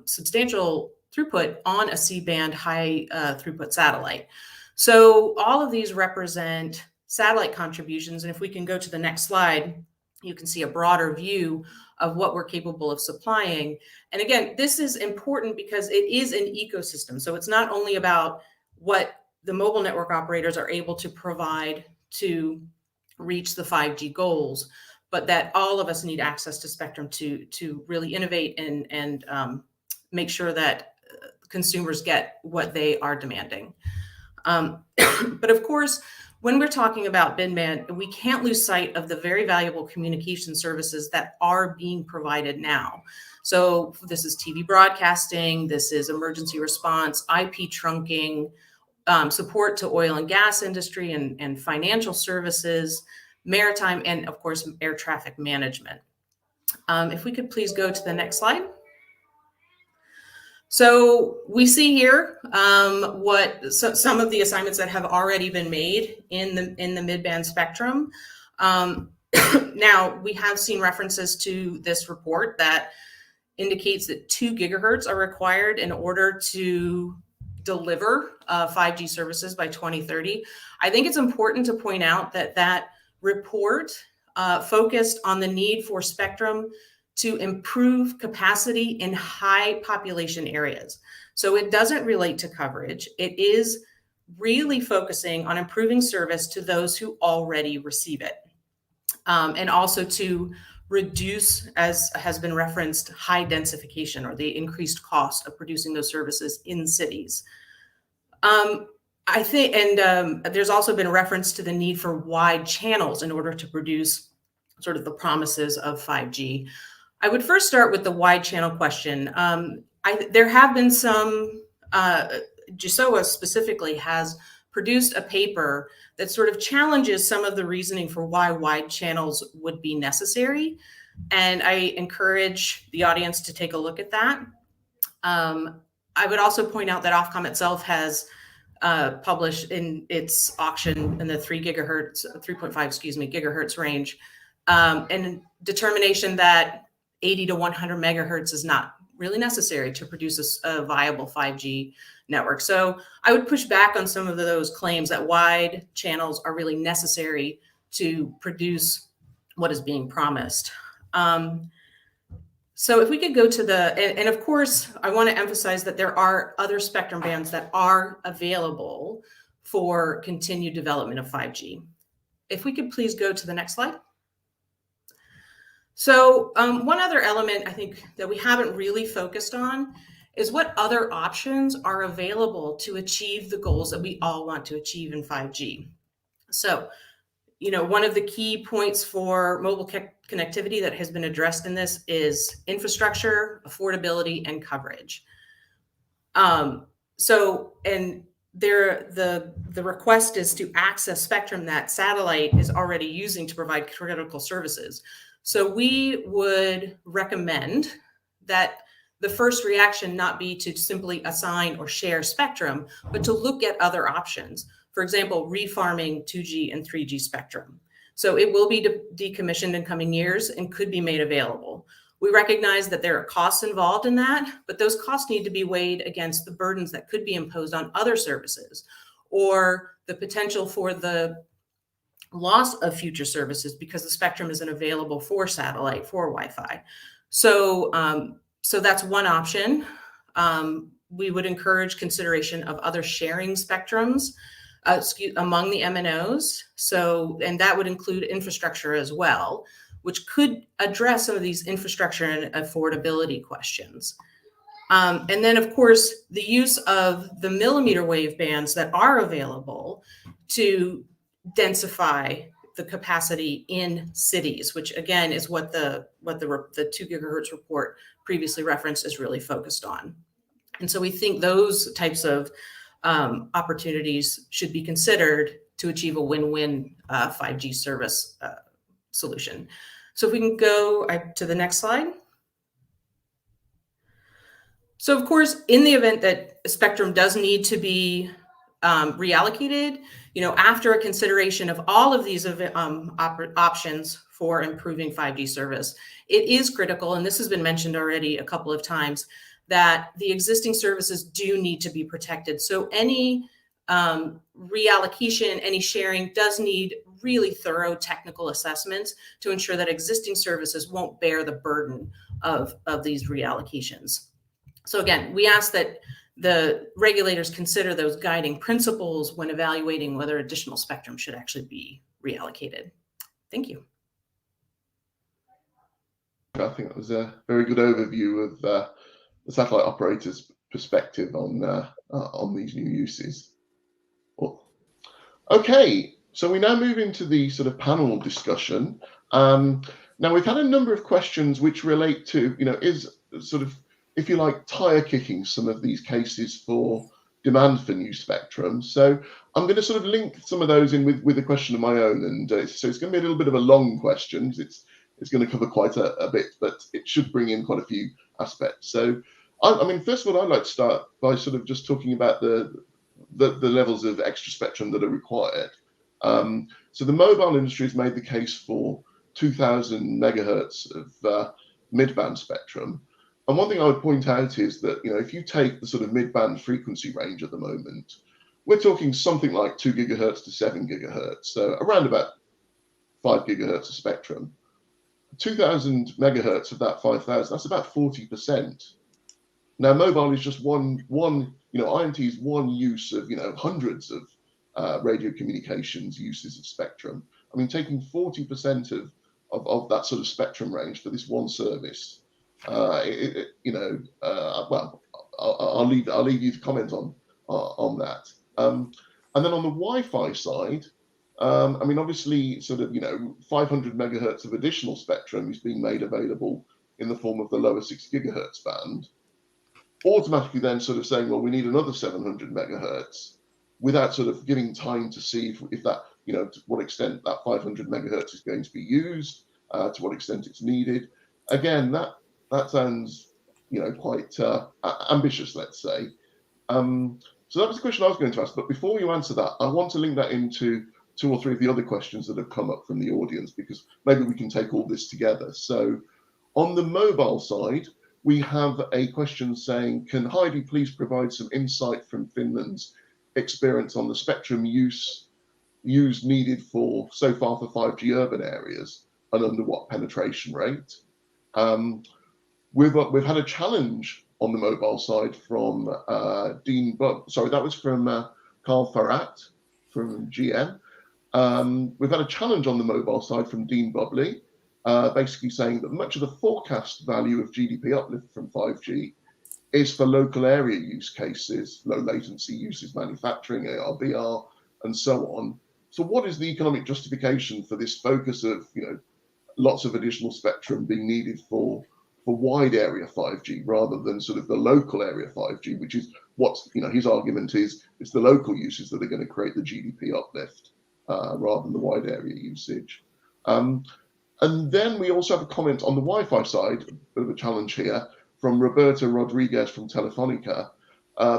substantial throughput on a C-band high throughput satellite. So all of these represent satellite contributions. And if we can go to the next slide, you can see a broader view of what we're capable of supplying. And again, this is important because it is an ecosystem. So it's not only about what the mobile network operators are able to provide to reach the 5G goals, but that all of us need access to spectrum to really innovate and make sure that consumers get what they are demanding. But of course, when we're talking about midband, we can't lose sight of the very valuable communication services that are being provided now. So this is TV broadcasting, this is emergency response, IP trunking, support to oil and gas industry and financial services, maritime, and of course, air traffic management. If we could please go to the next slide. So we see here some of the assignments that have already been made in the midband spectrum. Now we have seen references to this report that indicates that 2 gigahertz are required in order to deliver 5G services by 2030. I think it's important to point out that report focused on the need for spectrum to improve capacity in high population areas. So it doesn't relate to coverage. It is really focusing on improving service to those who already receive it. And also to reduce, as has been referenced, high densification or the increased cost of producing those services in cities. I think, and there's also been reference to the need for wide channels in order to produce sort of the promises of 5G. I would first start with the wide channel question. There have been some, jigsaw specifically has produced a paper that sort of challenges some of the reasoning for why wide channels would be necessary. And I encourage the audience to take a look at that. I would also point out that Ofcom itself has published in its auction in the 3.5 gigahertz range, and determination that 80 to 100 megahertz is not really necessary to produce a viable 5G network. So I would push back on some of those claims that wide channels are really necessary to produce what is being promised. So if we could go to and of course, I want to emphasize that there are other spectrum bands that are available for continued development of 5G. If we could please go to the next slide. So one other element I think that we haven't really focused on is what other options are available to achieve the goals that we all want to achieve in 5G. So, you know, one of the key points for mobile connectivity that has been addressed in this is infrastructure, affordability, and coverage. The request is to access spectrum that satellite is already using to provide critical services. So we would recommend that the first reaction not be to simply assign or share spectrum, but to look at other options. For example, refarming 2G and 3G spectrum. So it will be decommissioned in coming years and could be made available. We recognize that there are costs involved in that, but those costs need to be weighed against the burdens that could be imposed on other services or the potential for the loss of future services because the spectrum isn't available for satellite, for Wi-Fi. So that's one option. We would encourage consideration of other sharing spectrums among the MNOs. And that would include infrastructure as well, which could address some of these infrastructure and affordability questions. And then, of course, the use of the millimeter wave bands that are available to densify the capacity in cities, which again is what the 2 gigahertz report previously referenced is really focused on. And so we think those types of opportunities should be considered to achieve a win-win 5G service solution. So if we can go to the next slide. So of course, in the event that spectrum does need to be reallocated, you know, after a consideration of all of these options for improving 5G service, it is critical, and this has been mentioned already a couple of times, that the existing services do need to be protected. So any reallocation, any sharing does need really thorough technical assessments to ensure that existing services won't bear the burden of these reallocations. So again, we ask that the regulators consider those guiding principles when evaluating whether additional spectrum should actually be reallocated. Thank you. I think that was a very good overview of the satellite operator's perspective on these new uses. Well, okay, so we now move into the sort of panel discussion. Now we've had a number of questions which relate to, you know, is sort of, if you like, tire kicking some of these cases for demand for new spectrum. So I'm going to sort of link some of those in with a question of my own, and so it's going to be a little bit of a long question. It's going to cover quite a bit, but it should bring in quite a few aspects. So I mean, first of all, I'd like to start by sort of just talking about the levels of extra spectrum that are required. So the mobile industry has made the case for 2,000 megahertz of mid-band spectrum. And one thing I would point out is that, you know, if you take the sort of mid-band frequency range at the moment, we're talking something like 2 gigahertz to 7 gigahertz, so around about 5 gigahertz of spectrum. 2,000 megahertz of that 5,000, that's about 40%. Now, mobile is just one, INT is one use of, hundreds of radio communications uses of spectrum. I mean, taking 40% of that sort of spectrum range for this one service, well, I'll leave you to comment on that. And then on the Wi-Fi side, I mean, obviously, sort of, 500 megahertz of additional spectrum is being made available in the form of the lower 6 gigahertz band, automatically then sort of saying, well, we need another 700 megahertz, without sort of giving time to see if that, to what extent that 500 megahertz is going to be used, to what extent it's needed. Again, that sounds, quite ambitious, let's say. So that was the question I was going to ask. But before you answer that, I want to link that into 2 or 3 of the other questions that have come up from the audience, because maybe we can take all this together. So on the mobile side, we have a question saying, can Heidi please provide some insight from Finland's experience on the spectrum used needed so far for 5G urban areas, and under what penetration rate? We've had a challenge on the mobile side from that was from Carl Farrat from GM. We've had a challenge on the mobile side from Dean Bubley, basically saying that much of the forecast value of GDP uplift from 5G is for local area use cases, low latency uses, manufacturing, AR/VR, and so on. So what is the economic justification for this focus of, lots of additional spectrum being needed for wide area 5G rather than sort of the local area 5G, which is what, his argument is, it's the local uses that are going to create the GDP uplift rather than the wide area usage. And then we also have a comment on the Wi-Fi side, a bit of a challenge here, from Roberto Rodriguez from Telefonica,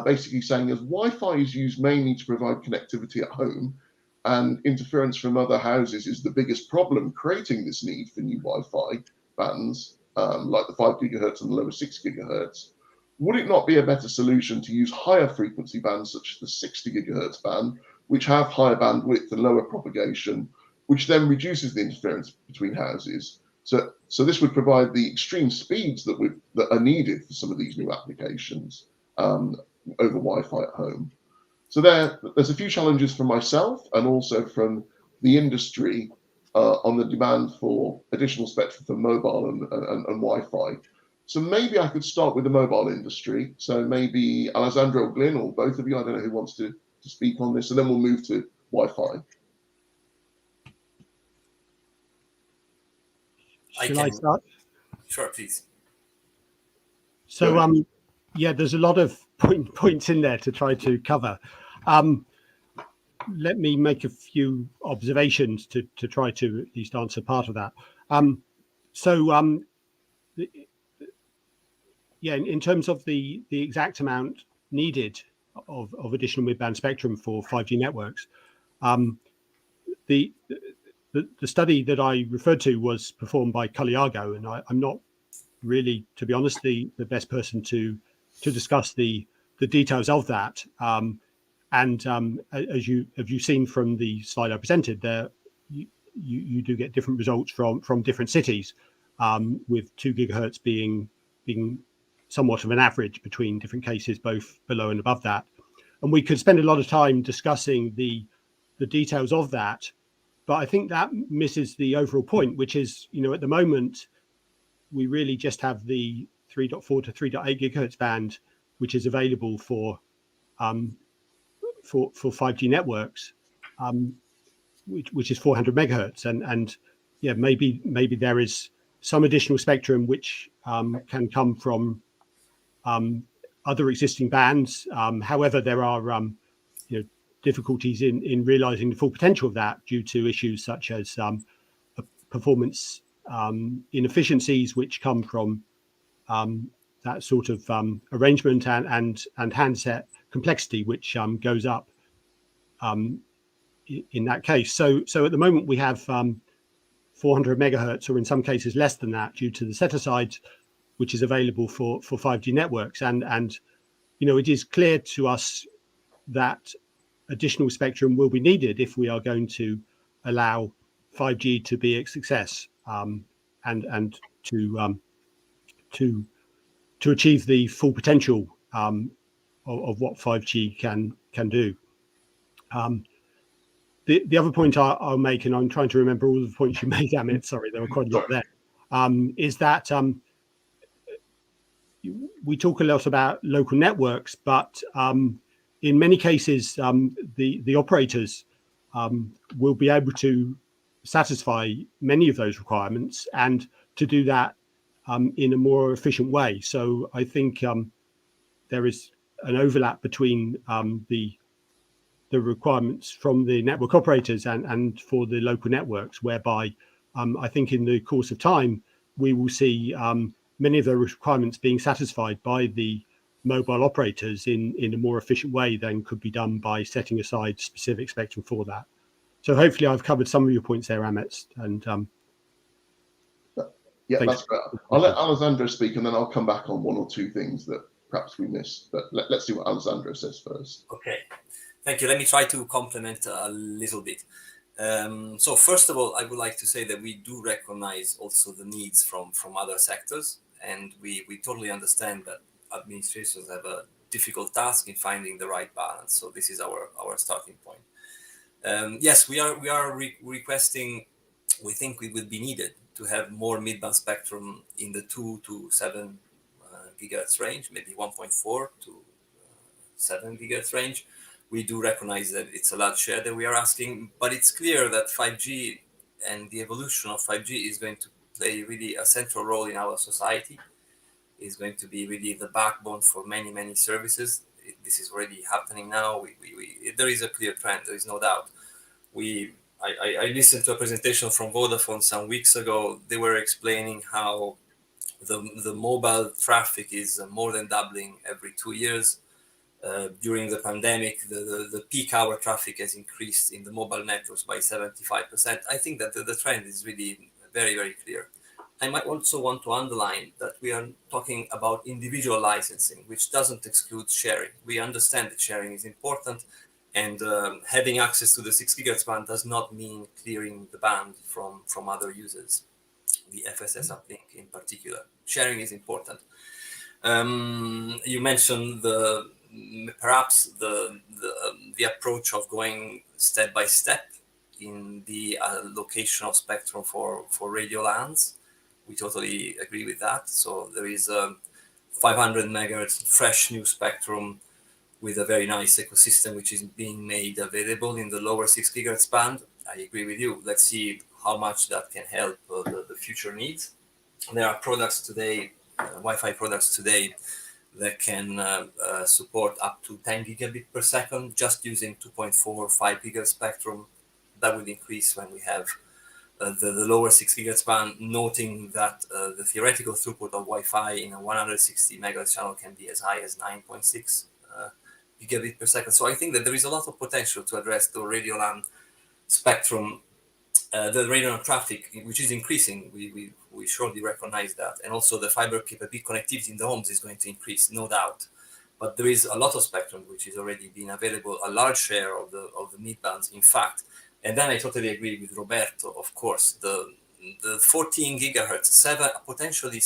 basically saying as Wi-Fi is used mainly to provide connectivity at home, and interference from other houses is the biggest problem creating this need for new Wi-Fi bands, like the 5 gigahertz and the lower 6 gigahertz, would it not be a better solution to use higher frequency bands such as the 60 gigahertz band, which have higher bandwidth and lower propagation, which then reduces the interference between houses? So this would provide the extreme speeds that are needed for some of these new applications over Wi-Fi at home. So there's a few challenges from myself and also from the industry on the demand for additional spectrum for mobile and Wi-Fi. So maybe I could start with the mobile industry. So maybe Alessandro or Glyn, or both of you, I don't know who wants to speak on this, and then we'll move to Wi-Fi. Shall I start? Sure, please. So, yeah, there's a lot of points in there to try to cover. Let me make a few observations to try to at least answer part of that. Yeah, in terms of the exact amount needed of additional midband spectrum for 5G networks, the study that I referred to was performed by Caliago, and I'm not really, to be honest, the best person to discuss the details of that. As you've seen from the slide I presented, there you do get different results from different cities, with 2 gigahertz being somewhat of an average between different cases, both below and above that. And we could spend a lot of time discussing the details of that, but I think that misses the overall point, which is, at the moment, we really just have the 3.4 to 3.8 gigahertz band, which is available for 5G networks, which is 400 megahertz, and yeah, maybe there is some additional spectrum which can come from other existing bands. However, there are difficulties in realizing the full potential of that due to issues such as performance inefficiencies which come from that sort of arrangement and handset complexity, which goes up in that case. So at the moment we have 400 megahertz, or in some cases less than that, due to the set aside which is available for 5G networks, and it is clear to us that additional spectrum will be needed if we are going to allow 5G to be a success, and to to achieve the full potential of what 5G can do. The other point I'll make, and I'm trying to remember all the points you made, Amit, sorry, there were quite a lot there, is that we talk a lot about local networks, but in many cases, the operators will be able to satisfy many of those requirements, and to do that in a more efficient way. So I think there is an overlap between the requirements from the network operators and for the local networks, whereby I think in the course of time, we will see many of the requirements being satisfied by the mobile operators in a more efficient way than could be done by setting aside specific spectrum for that. So hopefully I've covered some of your points there, Amit. And yeah, that's great. I'll let Alessandro speak, and then I'll come back on one or two things that perhaps we missed. But let's see what Alessandro says first. Okay, thank you. Let me try to complement a little bit. So first of all, I would like to say that we do recognize also the needs from other sectors, and we totally understand that administrations have a difficult task in finding the right balance. So this is our starting point. Yes, we are requesting. We think it would be needed to have more midband spectrum in the 2 to 7 gigahertz range, maybe 1.4 to 7 gigahertz range. We do recognize that it's a large share that we are asking, but it's clear that 5G and the evolution of 5G is going to play really a central role in our society. It's going to be really the backbone for many, many services. This is already happening now. There is a clear trend, there is no doubt. I listened to a presentation from Vodafone some weeks ago. They were explaining how the mobile traffic is more than doubling every 2 years. During the pandemic, the peak hour traffic has increased in the mobile networks by 75%. I think that the trend is really very, very clear. I might also want to underline that we are talking about individual licensing, which doesn't exclude sharing. We understand that sharing is important, and having access to the 6 gigahertz band does not mean clearing the band from other users, the FSS uplink in particular. Sharing is important. You mentioned perhaps the approach of going step by step in the allocation of spectrum for radio lands. We totally agree with that. So there is 500 megahertz fresh new spectrum with a very nice ecosystem which is being made available in the lower 6 gigahertz band. I agree with you. Let's see how much that can help the future needs. There are products today, Wi-Fi products today, that can support up to 10 gigabit per second just using 2.4 or 5 gigahertz spectrum. That will increase when we have the lower 6 gigahertz band, noting that the theoretical throughput of Wi-Fi in a 160 megahertz channel can be as high as 9.6 gigabit per second. So I think that there is a lot of potential to address the radio LAN spectrum, the radio LAN traffic, which is increasing. We surely recognize that. And also the fiber capability connectivity in the homes is going to increase, no doubt. But there is a lot of spectrum which is already being available, a large share of the midbands, in fact. And then I totally agree with Roberto, of course, the 14 gigahertz, potentially 2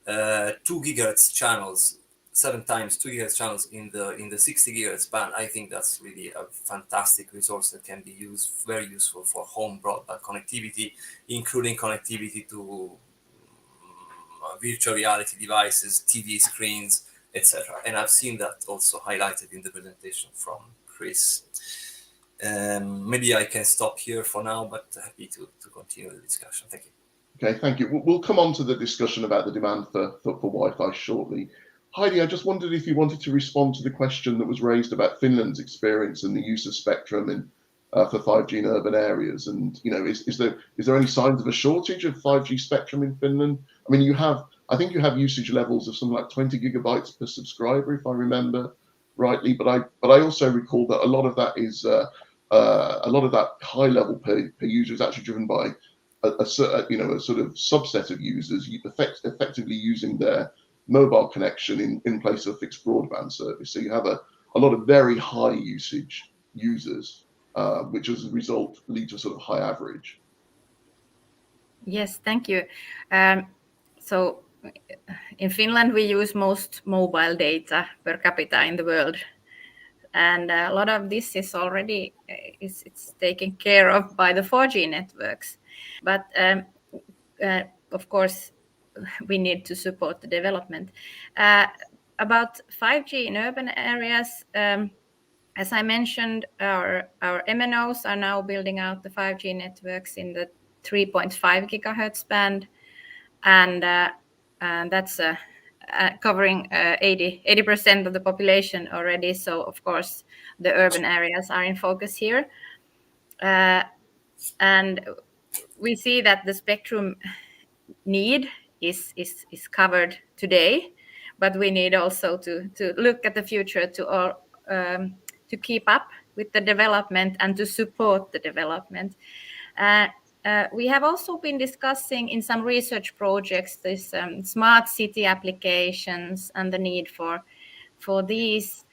gigahertz channels, 7 times 2 gigahertz channels in the 60 gigahertz band. I think that's really a fantastic resource that can be used, very useful for home broadband connectivity, including connectivity to virtual reality devices, TV screens, etc. And I've seen that also highlighted in the presentation from Chris. Maybe I can stop here for now, but happy to continue the discussion. Thank you. Okay, thank you. We'll come on to the discussion about the demand for Wi-Fi shortly. Heidi, I just wondered if you wanted to respond to the question that was raised about Finland's experience and the use of spectrum for 5G in urban areas. And is there any signs of a shortage of 5G spectrum in Finland? I mean, I think you have usage levels of something like 20 gigabytes per subscriber, if I remember rightly. But I also recall that a lot of that is a lot of that high level per user is actually driven by a sort of subset of users effectively using their mobile connection in place of fixed broadband service. So you have a lot of very high usage users, which as a result lead to a sort of high average. Yes, thank you. So in Finland, we use most mobile data per capita in the world. And a lot of this is already it's taken care of by the 4G networks. But of course, we need to support the development. About 5G in urban areas, as I mentioned, our MNOs are now building out the 5G networks in the 3.5 gigahertz band, and that's covering 80% of the population already. So of course, the urban areas are in focus here, and we see that the spectrum need is covered today, but we need also to look at the future to keep up with the development and to support the development. We have also been discussing in some research projects this smart city applications and the need for these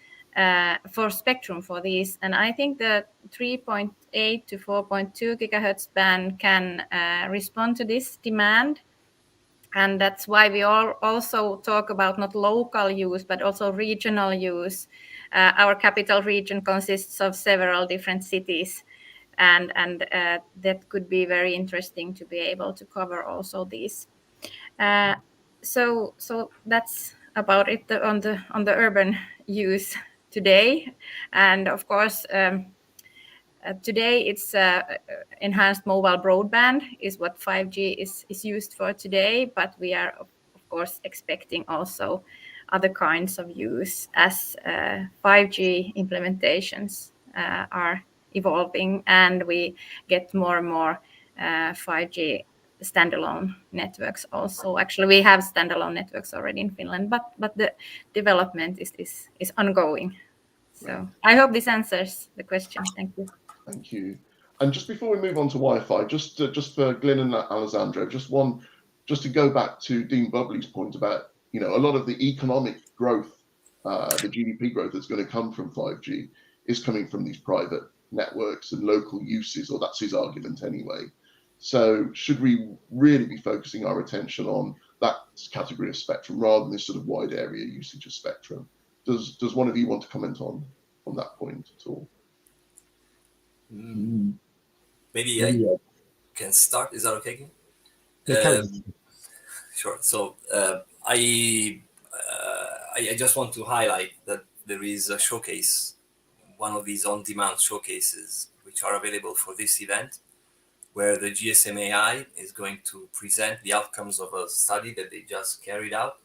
for spectrum for these. And I think the 3.8 to 4.2 gigahertz band can respond to this demand. And that's why we all also talk about not local use, but also regional use. Our capital region consists of several different cities, and that could be very interesting to be able to cover also these. So that's about it on the urban use today. And of course, today it's enhanced mobile broadband is what 5G is used for today, but we are of course expecting also other kinds of use as 5G implementations are evolving, and we get more and more 5G standalone networks also. Actually, we have standalone networks already in Finland, but the development is ongoing. So I hope this answers the question. Thank you. Thank you. And just before we move on to Wi-Fi, just for Glyn and Alessandro, just to go back to Dean Bubley's point about, a lot of the economic growth, the GDP growth that's going to come from 5G is coming from these private networks and local uses, or that's his argument anyway. So should we really be focusing our attention on that category of spectrum rather than this sort of wide area usage of spectrum? Does one of you want to comment on that point at all? Maybe I can start. Is that okay? Sure. So I just want to highlight that there is a showcase, one of these on-demand showcases, which are available for this event, where the GSMAI is going to present the outcomes of a study that they just carried out,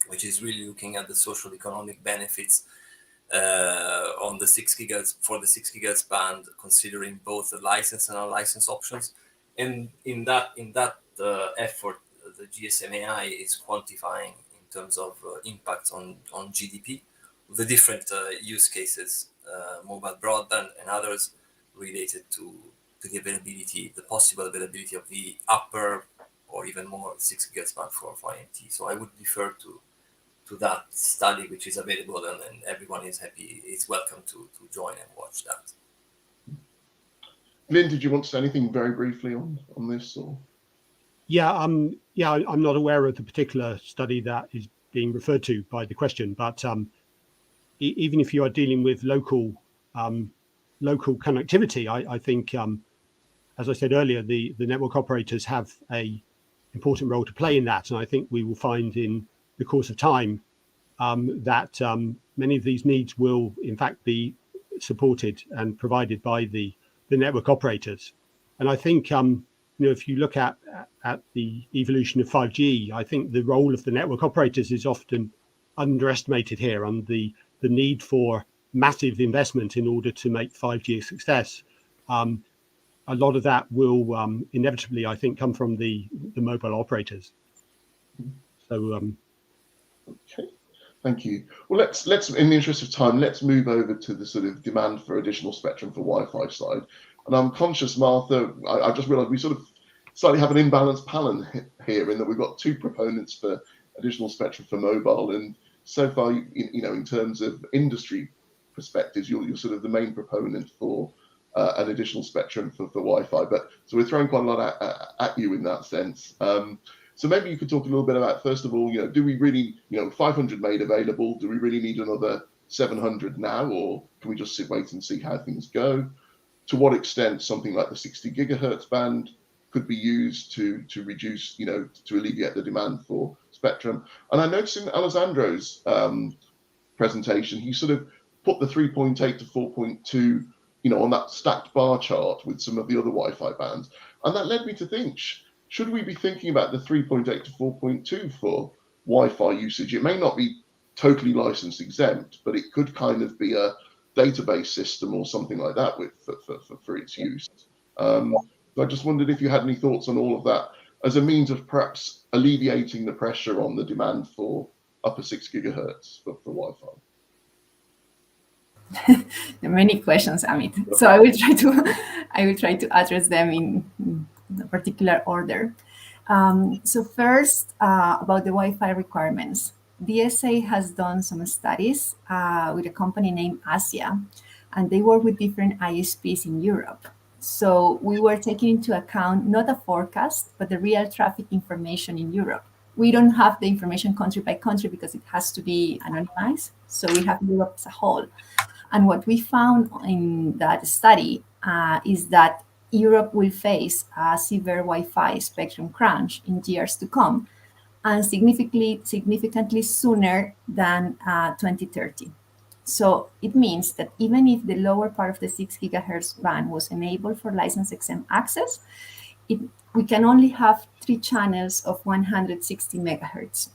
which is really looking at the social economic benefits on the 6 gigahertz for the 6 gigahertz band, considering both the license and unlicensed options. And in that effort, the GSMAI is quantifying in terms of impact on GDP, the different use cases, mobile broadband and others related to the availability, the possible availability of the upper or even more 6 gigahertz band for IMT. So I would defer to that study, which is available, and everyone is welcome to join and watch that. Lynn, did you want to say anything very briefly on this? Or? Yeah, I'm not aware of the particular study that is being referred to by the question, but even if you are dealing with local connectivity, I think, as I said earlier, the network operators have an important role to play in that, and I think we will find in the course of time that many of these needs will in fact be supported and provided by the network operators. And I think if you look at the evolution of 5G, I think the role of the network operators is often underestimated here, and the need for massive investment in order to make 5G a success. A lot of that will inevitably, I think, come from the mobile operators. So okay, thank you. Well, let's in the interest of time, let's move over to the sort of demand for additional spectrum for Wi-Fi side. And I'm conscious, Martha, I just realised we sort of slightly have an imbalanced panel here in that we've got two proponents for additional spectrum for mobile, and so far, in terms of industry perspectives, you're sort of the main proponent for an additional spectrum for Wi-Fi. But so we're throwing quite a lot at you in that sense. So maybe you could talk a little bit about, first of all, do we really, 500 made available, do we really need another 700 now, or can we just wait and see how things go? To what extent something like the 60 gigahertz band could be used to reduce, to alleviate the demand for spectrum? And I noticed in Alessandro's presentation, he sort of put the 3.8 to 4.2, on that stacked bar chart with some of the other Wi-Fi bands. And that led me to think, should we be thinking about the 3.8 to 4.2 for Wi-Fi usage? It may not be totally license exempt, but it could kind of be a database system or something like that for its use. So I just wondered if you had any thoughts on all of that as a means of perhaps alleviating the pressure on the demand for upper 6 gigahertz for Wi-Fi. There are many questions, Amit. So I will try to address them in a particular order. So first, about the Wi-Fi requirements. DSA has done some studies with a company named Asia, and they work with different ISPs in Europe. So we were taking into account not a forecast, but the real traffic information in Europe. We don't have the information country by country because it has to be anonymized. So we have Europe as a whole. And what we found in that study is that Europe will face a severe Wi-Fi spectrum crunch in years to come, and significantly sooner than 2030. So it means that even if the lower part of the 6 gigahertz band was enabled for license exempt access, we can only have 3 channels of 160 megahertz.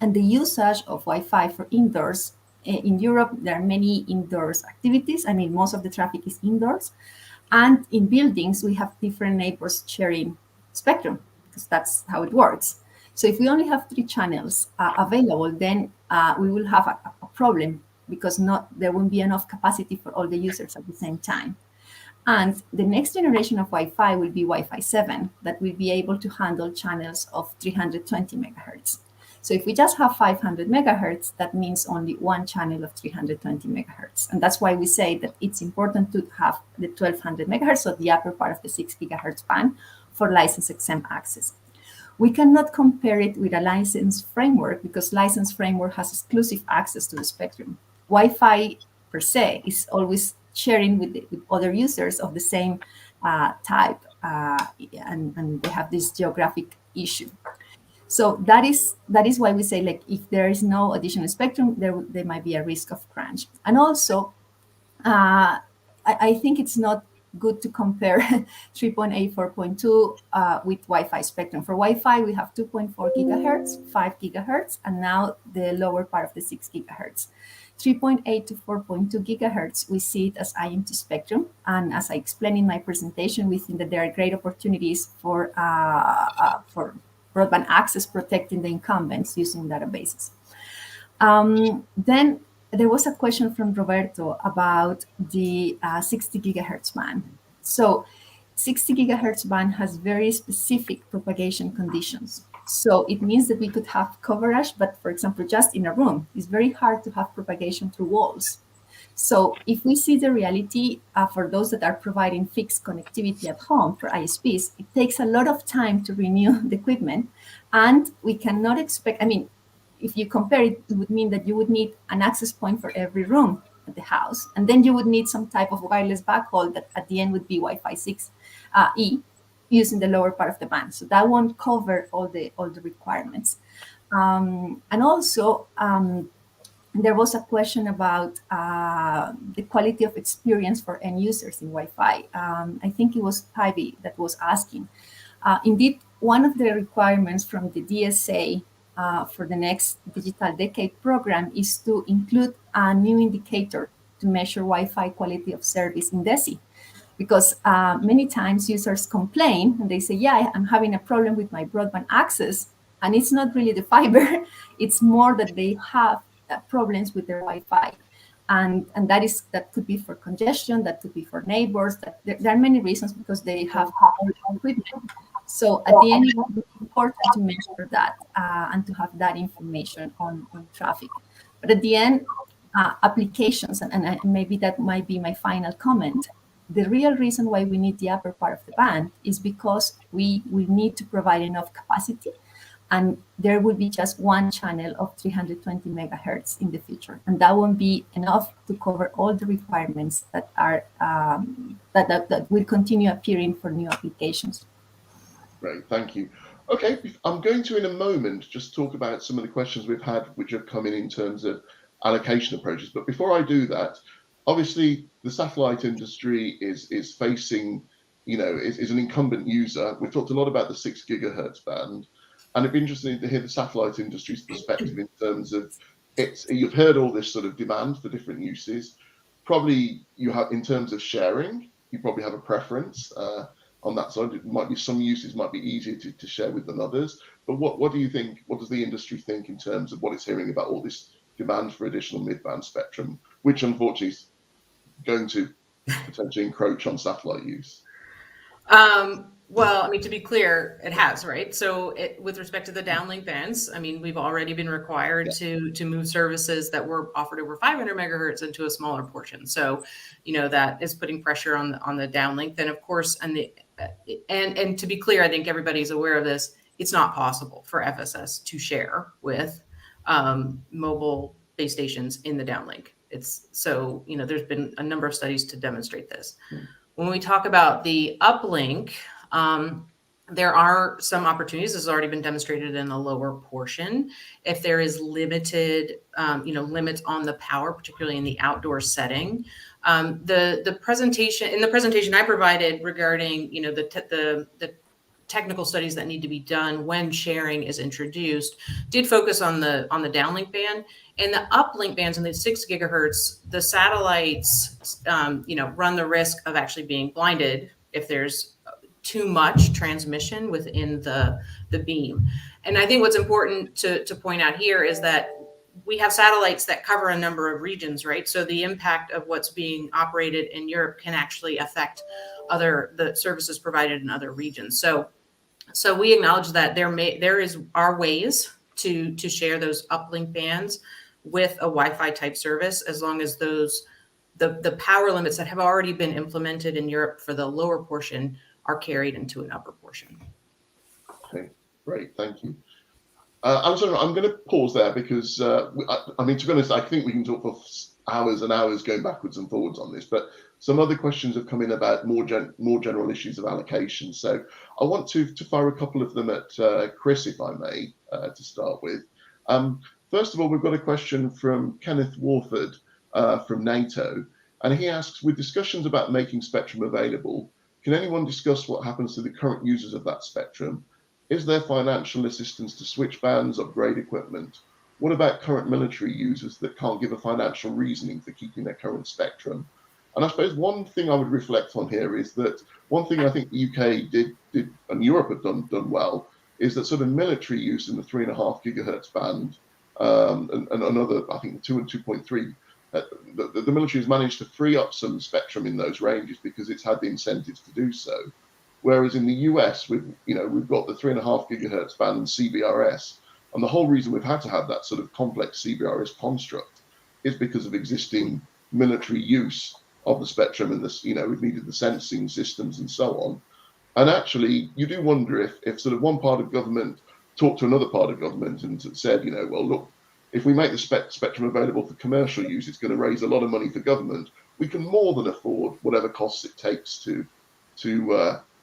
And the usage of Wi-Fi for indoors, in Europe, there are many indoors activities. I mean, most of the traffic is indoors. And in buildings, we have different neighbors sharing spectrum, because that's how it works. So if we only have 3 channels available, then we will have a problem, because there won't be enough capacity for all the users at the same time. And the next generation of Wi-Fi will be Wi-Fi 7, that will be able to handle channels of 320 megahertz. So if we just have 500 megahertz, that means only 1 channel of 320 megahertz. And that's why we say that it's important to have the 1200 megahertz, so the upper part of the 6 gigahertz band, for license exempt access. We cannot compare it with a license framework, because license framework has exclusive access to the spectrum. Wi-Fi per se is always sharing with other users of the same type, and they have this geographic issue. So that is why we say, like, if there is no additional spectrum, there might be a risk of crunch. And also, I think it's not good to compare 3.8, 4.2 with Wi-Fi spectrum. For Wi-Fi, we have 2.4 gigahertz, 5 gigahertz, and now the lower part of the 6 gigahertz. 3.8 to 4.2 gigahertz, we see it as IMT spectrum. And as I explained in my presentation, we think that there are great opportunities for broadband access, protecting the incumbents using databases. Then there was a question from Roberto about the 60 gigahertz band. So 60 gigahertz band has very specific propagation conditions. So it means that we could have coverage, but for example, just in a room, it's very hard to have propagation through walls. So if we see the reality for those that are providing fixed connectivity at home for ISPs, it takes a lot of time to renew the equipment, and we cannot expect, I mean, if you compare it, it would mean that you would need an access point for every room at the house, and then you would need some type of wireless backhaul that at the end would be Wi-Fi 6E using the lower part of the band. So that won't cover all the requirements. And also, there was a question about the quality of experience for end users in Wi-Fi. I think it was Ivy that was asking. Indeed, one of the requirements from the DSA for the next Digital Decade program is to include a new indicator to measure Wi-Fi quality of service in DESI. Because many times users complain and they say, yeah, I'm having a problem with my broadband access. And it's not really the fiber, it's more that they have problems with their Wi-Fi. And that could be for congestion, that could be for neighbors. There are many reasons, because they have equipment. So at the end, it's important to measure that and to have that information on traffic. But at the end, applications, and maybe that might be my final comment, the real reason why we need the upper part of the band is because we need to provide enough capacity. and there will be just one channel of 320 megahertz in the future, and that won't be enough to cover all the requirements that are that will continue appearing for new applications. Great, thank you. Okay, I'm going to in a moment just talk about some of the questions we've had which have come in terms of allocation approaches. But before I do that, obviously the satellite industry is facing, is an incumbent user. We've talked a lot about the 6 gigahertz band, and it'd be interesting to hear the satellite industry's perspective in terms of you've heard all this sort of demand for different uses. Probably you have, in terms of sharing, you probably have a preference on that side. It might be some uses might be easier to share with than others. But what do you think? What does the industry think in terms of what it's hearing about all this demand for additional mid-band spectrum, which unfortunately is going to potentially encroach on satellite use? Well, I mean, to be clear, it has, right? So with respect to the downlink bands, I mean, we've already been required to move services that were offered over 500 megahertz into a smaller portion. So, that is putting pressure on the downlink. Then, of course, and to be clear, I think everybody's aware of this. It's not possible for FSS to share with mobile base stations in the downlink. There's been a number of studies to demonstrate this. When we talk about the uplink, there are some opportunities. This has already been demonstrated in a lower portion. If there is limited, limits on the power, particularly in the outdoor setting, the presentation I provided regarding, the technical studies that need to be done when sharing is introduced did focus on the downlink band. And the uplink bands in the 6 gigahertz, the satellites, run the risk of actually being blinded if there's too much transmission within the beam. And I think what's important to point out here is that we have satellites that cover a number of regions, right? So the impact of what's being operated in Europe can actually affect the services provided in other regions. So we acknowledge that there are ways to share those uplink bands with a Wi-Fi type service, as long as the power limits that have already been implemented in Europe for the lower portion are carried into an upper portion. Okay, great, thank you. I'm going to pause there because, to be honest, I think we can talk for hours and hours going backwards and forwards on this, but some other questions have come in about more general issues of allocation. So I want to fire a couple of them at Chris, if I may, to start with. First of all, we've got a question from Kenneth Warford from NATO, and he asks, with discussions about making spectrum available, can anyone discuss what happens to the current users of that spectrum? Is there financial assistance to switch bands, upgrade equipment? What about current military users that can't give a financial reasoning for keeping their current spectrum? And I suppose one thing I would reflect on here is that one thing I think the UK did and Europe have done well is that sort of military use in the 3.5 gigahertz band and another, I think 2 and 2.3, the military has managed to free up some spectrum in those ranges because it's had the incentives to do so. Whereas in the US, we've got the 3.5 gigahertz band and CBRS, and the whole reason we've had to have that sort of complex CBRS construct is because of existing military use of the spectrum, and this, we've needed the sensing systems and so on. And actually, you do wonder if sort of one part of government talked to another part of government and said, well, look, if we make the spectrum available for commercial use, it's going to raise a lot of money for government. We can more than afford whatever costs it takes to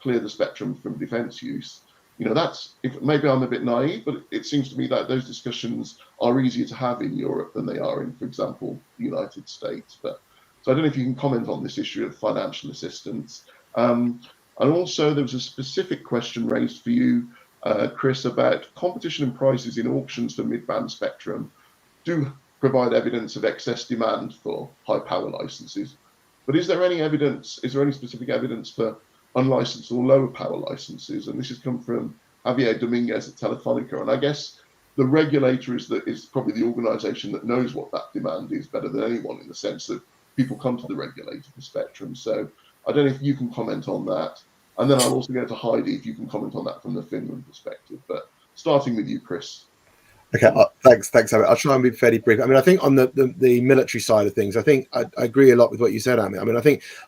clear the spectrum from defence use. Maybe I'm a bit naive, but it seems to me that those discussions are easier to have in Europe than they are in, for example, the United States. So I don't know if you can comment on this issue of financial assistance. And also there was a specific question raised for you, Chris, about competition and prices in auctions for mid-band spectrum do provide evidence of excess demand for high power licenses. But is there any specific evidence for unlicensed or lower power licenses? And this has come from Javier Dominguez at Telefonica. And I guess the regulator is probably the organization that knows what that demand is better than anyone, in the sense that people come to the regulator for spectrum. So I don't know if you can comment on that. And then I'll also go to Heidi if you can comment on that from the Finland perspective. But starting with you, Chris. Okay, thanks. Amit. I'll try and be fairly brief. I think on the military side of things, I think I agree a lot with what you said, Amit.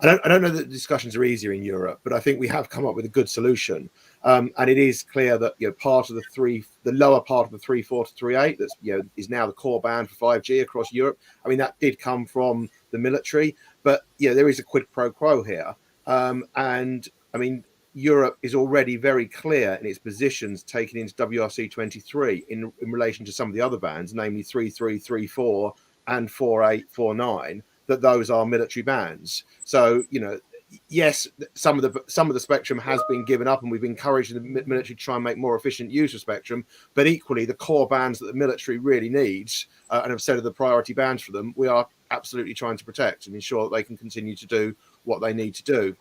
I don't know that the discussions are easier in Europe, but I think we have come up with a good solution. And it is clear that part of the lower part of the 3.4 to 3.8 that's is now the core band for 5G across Europe. I mean, that did come from the military, but there is a quid pro quo here, and I mean, Europe is already very clear in its positions taken into WRC 23 in relation to some of the other bands, namely 3.3, 3.4, and 4.8, 4.9, that those are military bands. So yes, some of the spectrum has been given up, and we've encouraged the military to try and make more efficient use of spectrum. But equally, the core bands that the military really needs, and have said are the priority bands for them, we are absolutely trying to protect and ensure that they can continue to do what they need to do.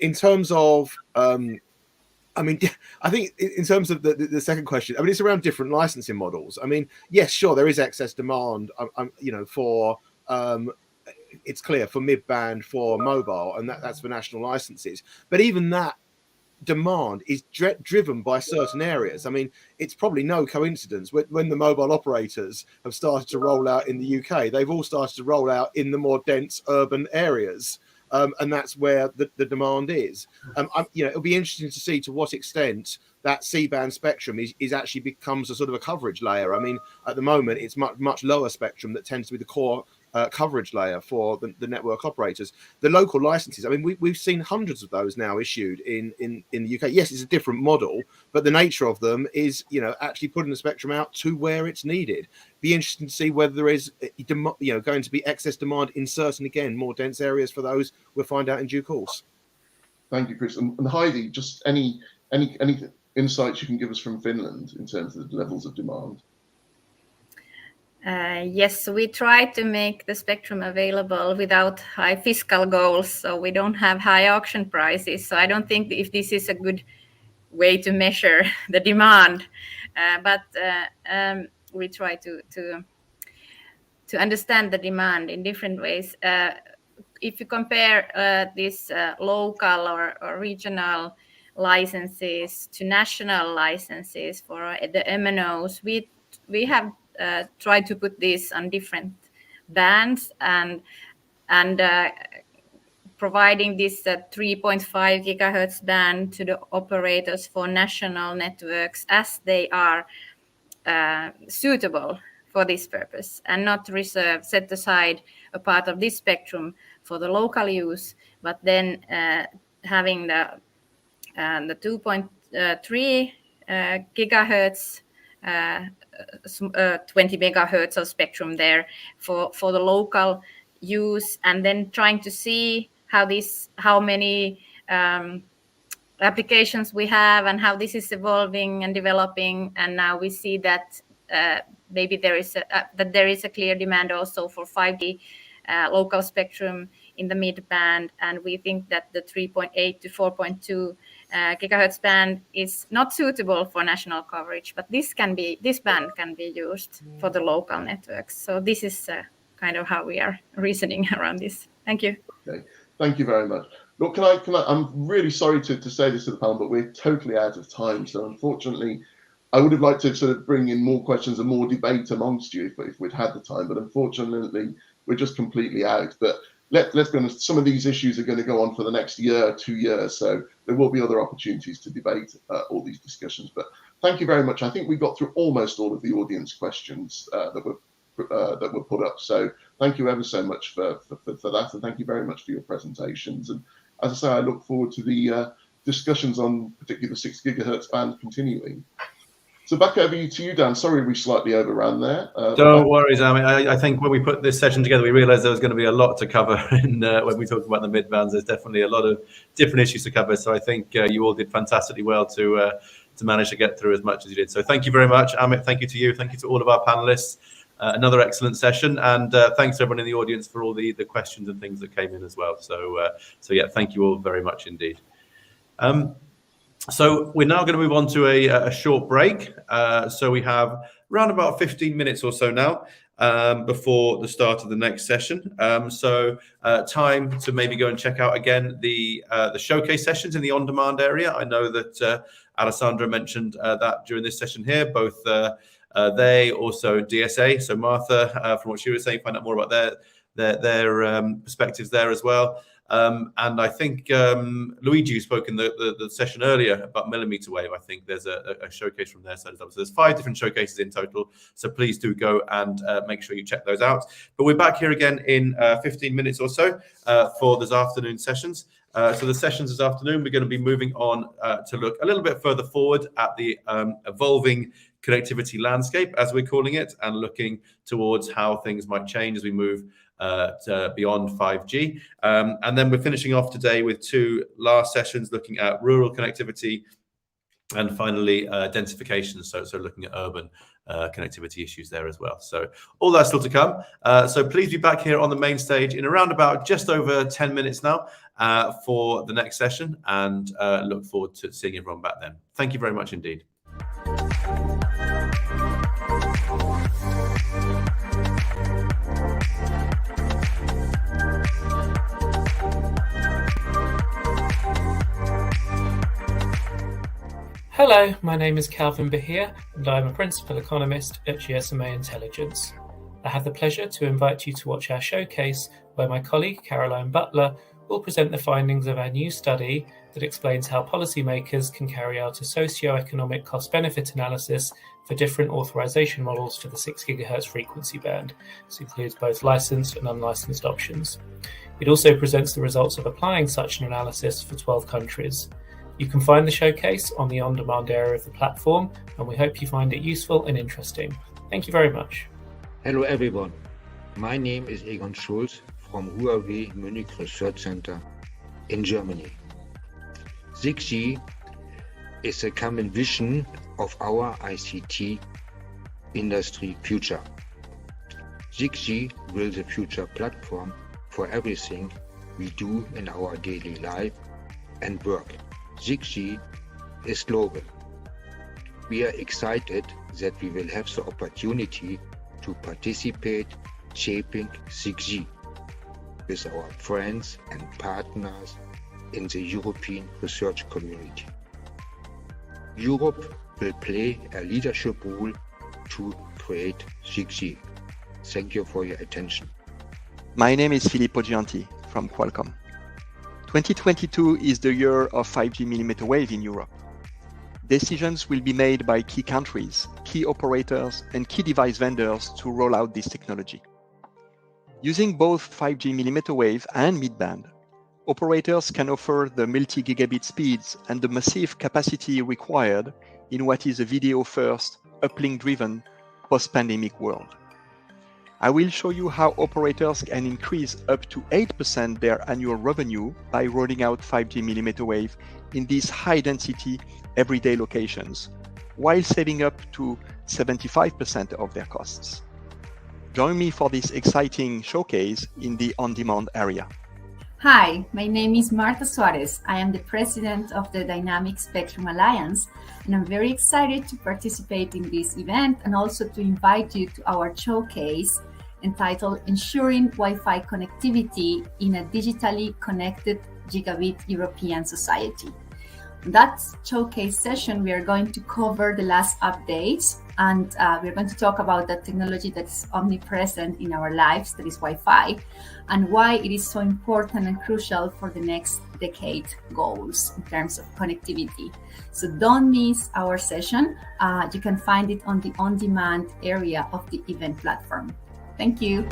In terms of, I mean, I think in terms of the second question, I mean, it's around different licensing models. I mean, yes, sure, there is excess demand, for, it's clear, for mid-band, for mobile, and that's for national licenses. But even that demand is driven by certain areas. I mean, it's probably no coincidence when the mobile operators have started to roll out in the UK, they've all started to roll out in the more dense urban areas. And that's where the demand is. It'll be interesting to see to what extent that C-band spectrum is actually becomes a sort of a coverage layer. I mean, at the moment, it's much lower spectrum that tends to be the core coverage layer for the network operators. The local licenses, I mean, we've seen hundreds of those now issued in the UK. Yes, it's a different model, but the nature of them is, actually putting the spectrum out to where it's needed. Be interesting to see whether there is, going to be excess demand in certain, again, more dense areas for those. We'll find out in due course. Thank you, Chris. And Heidi, just any insights you can give us from Finland in terms of the levels of demand? Yes, we try to make the spectrum available without high fiscal goals, so we don't have high auction prices. So I don't think if this is a good way to measure the demand, but we try to understand the demand in different ways. If you compare these local or regional licenses to national licenses for the MNOs, we have tried to put these on different bands and providing this 3.5 gigahertz band to the operators for national networks as they are suitable for this purpose, and not set aside a part of this spectrum for the local use, but then having the 2.3 gigahertz 20 megahertz of spectrum there for the local use, and then trying to see how many applications we have and how this is evolving and developing. And now we see that maybe there is a clear demand also for 5G local spectrum in the mid-band, and we think that the 3.8 to 4.2 gigahertz band is not suitable for national coverage, but this band can be used for the local networks. So this is kind of how we are reasoning around this. Thank you. Okay, thank you very much. Look, can I? I'm really sorry to say this to the panel, but we're totally out of time. So unfortunately, I would have liked to sort of bring in more questions and more debate amongst you if we'd had the time, but unfortunately, we're just completely out. But let's be honest, some of these issues are going to go on for the next year, 2 years, so there will be other opportunities to debate all these discussions. But thank you very much. I think we got through almost all of the audience questions that were put up. So thank you ever so much for that, and thank you very much for your presentations. And as I say, I look forward to the discussions on particularly the 6 gigahertz band continuing. So back over to you, Dan. Sorry we slightly overran there. Don't worry, Sam. I think when we put this session together, we realised there was going to be a lot to cover. And when we talked about the mid-bands, there's definitely a lot of different issues to cover. So I think you all did fantastically well to manage to get through as much as you did. So thank you very much, Amit. Thank you to you. Thank you to all of our panelists. Another excellent session. And thanks to everyone in the audience for all the questions and things that came in as well. So yeah, thank you all very much indeed. So we're now going to move on to a short break. So we have around about 15 minutes or so now before the start of the next session. So time to maybe go and check out again the showcase sessions in the on-demand area. I know that Alessandra mentioned that during this session here, both they, also DSA. So Martha, from what she was saying, find out more about their perspectives there as well. And I think Luigi spoke in the session earlier about millimeter wave. I think there's a showcase from their side as well. So there's 5 different showcases in total. So please do go and make sure you check those out. But we're back here again in 15 minutes or so for this afternoon sessions. So the sessions this afternoon, we're going to be moving on to look a little bit further forward at the evolving connectivity landscape, as we're calling it, and looking towards how things might change as we move to beyond 5G. And then we're finishing off today with 2 last sessions looking at rural connectivity and finally densification, so looking at urban connectivity issues there as well. So all that's still to come. So please be back here on the main stage in around about just over 10 minutes now for the next session, and look forward to seeing everyone back then. Thank you very much indeed. Hello, my name is Calvin Bahir, and I'm a Principal Economist at GSMA Intelligence. I have the pleasure to invite you to watch our showcase, where my colleague Caroline Butler will present the findings of our new study that explains how policymakers can carry out a socio-economic cost-benefit analysis for different authorization models for the 6 GHz frequency band. This includes both licensed and unlicensed options. It also presents the results of applying such an analysis for 12 countries. You can find the showcase on the on-demand area of the platform, and we hope you find it useful and interesting. Thank you very much. Hello everyone, my name is Egon Schulz from Huawei Munich Research Center in Germany. 6G is a common vision of our ICT industry future. 6G will be the future platform for everything we do in our daily life and work. 6G is global. We are excited that we will have the opportunity to participate shaping 6G with our friends and partners in the European research community. Europe will play a leadership role to create 6G. Thank you for your attention. My name is Filippo Gianti from Qualcomm. 2022 is the year of 5G millimeter wave in Europe. Decisions will be made by key countries, key operators, and key device vendors to roll out this technology. Using both 5G millimeter wave and midband, operators can offer the multi-gigabit speeds and the massive capacity required in what is a video-first, uplink-driven, post-pandemic world. I will show you how operators can increase up to 8% their annual revenue by rolling out 5G millimeter wave in these high-density, everyday locations, while saving up to 75% of their costs. Join me for this exciting showcase in the on-demand area. Hi, my name is Marta Suarez. I am the president of the Dynamic Spectrum Alliance, and I'm very excited to participate in this event and also to invite you to our showcase entitled Ensuring Wi-Fi Connectivity in a Digitally Connected Gigabit European Society. In that showcase session, we are going to cover the last updates, and we're going to talk about the technology that's omnipresent in our lives, that is Wi-Fi, and why it is so important and crucial for the next decade goals in terms of connectivity. So don't miss our session. You can find it on the on-demand area of the event platform. Thank you.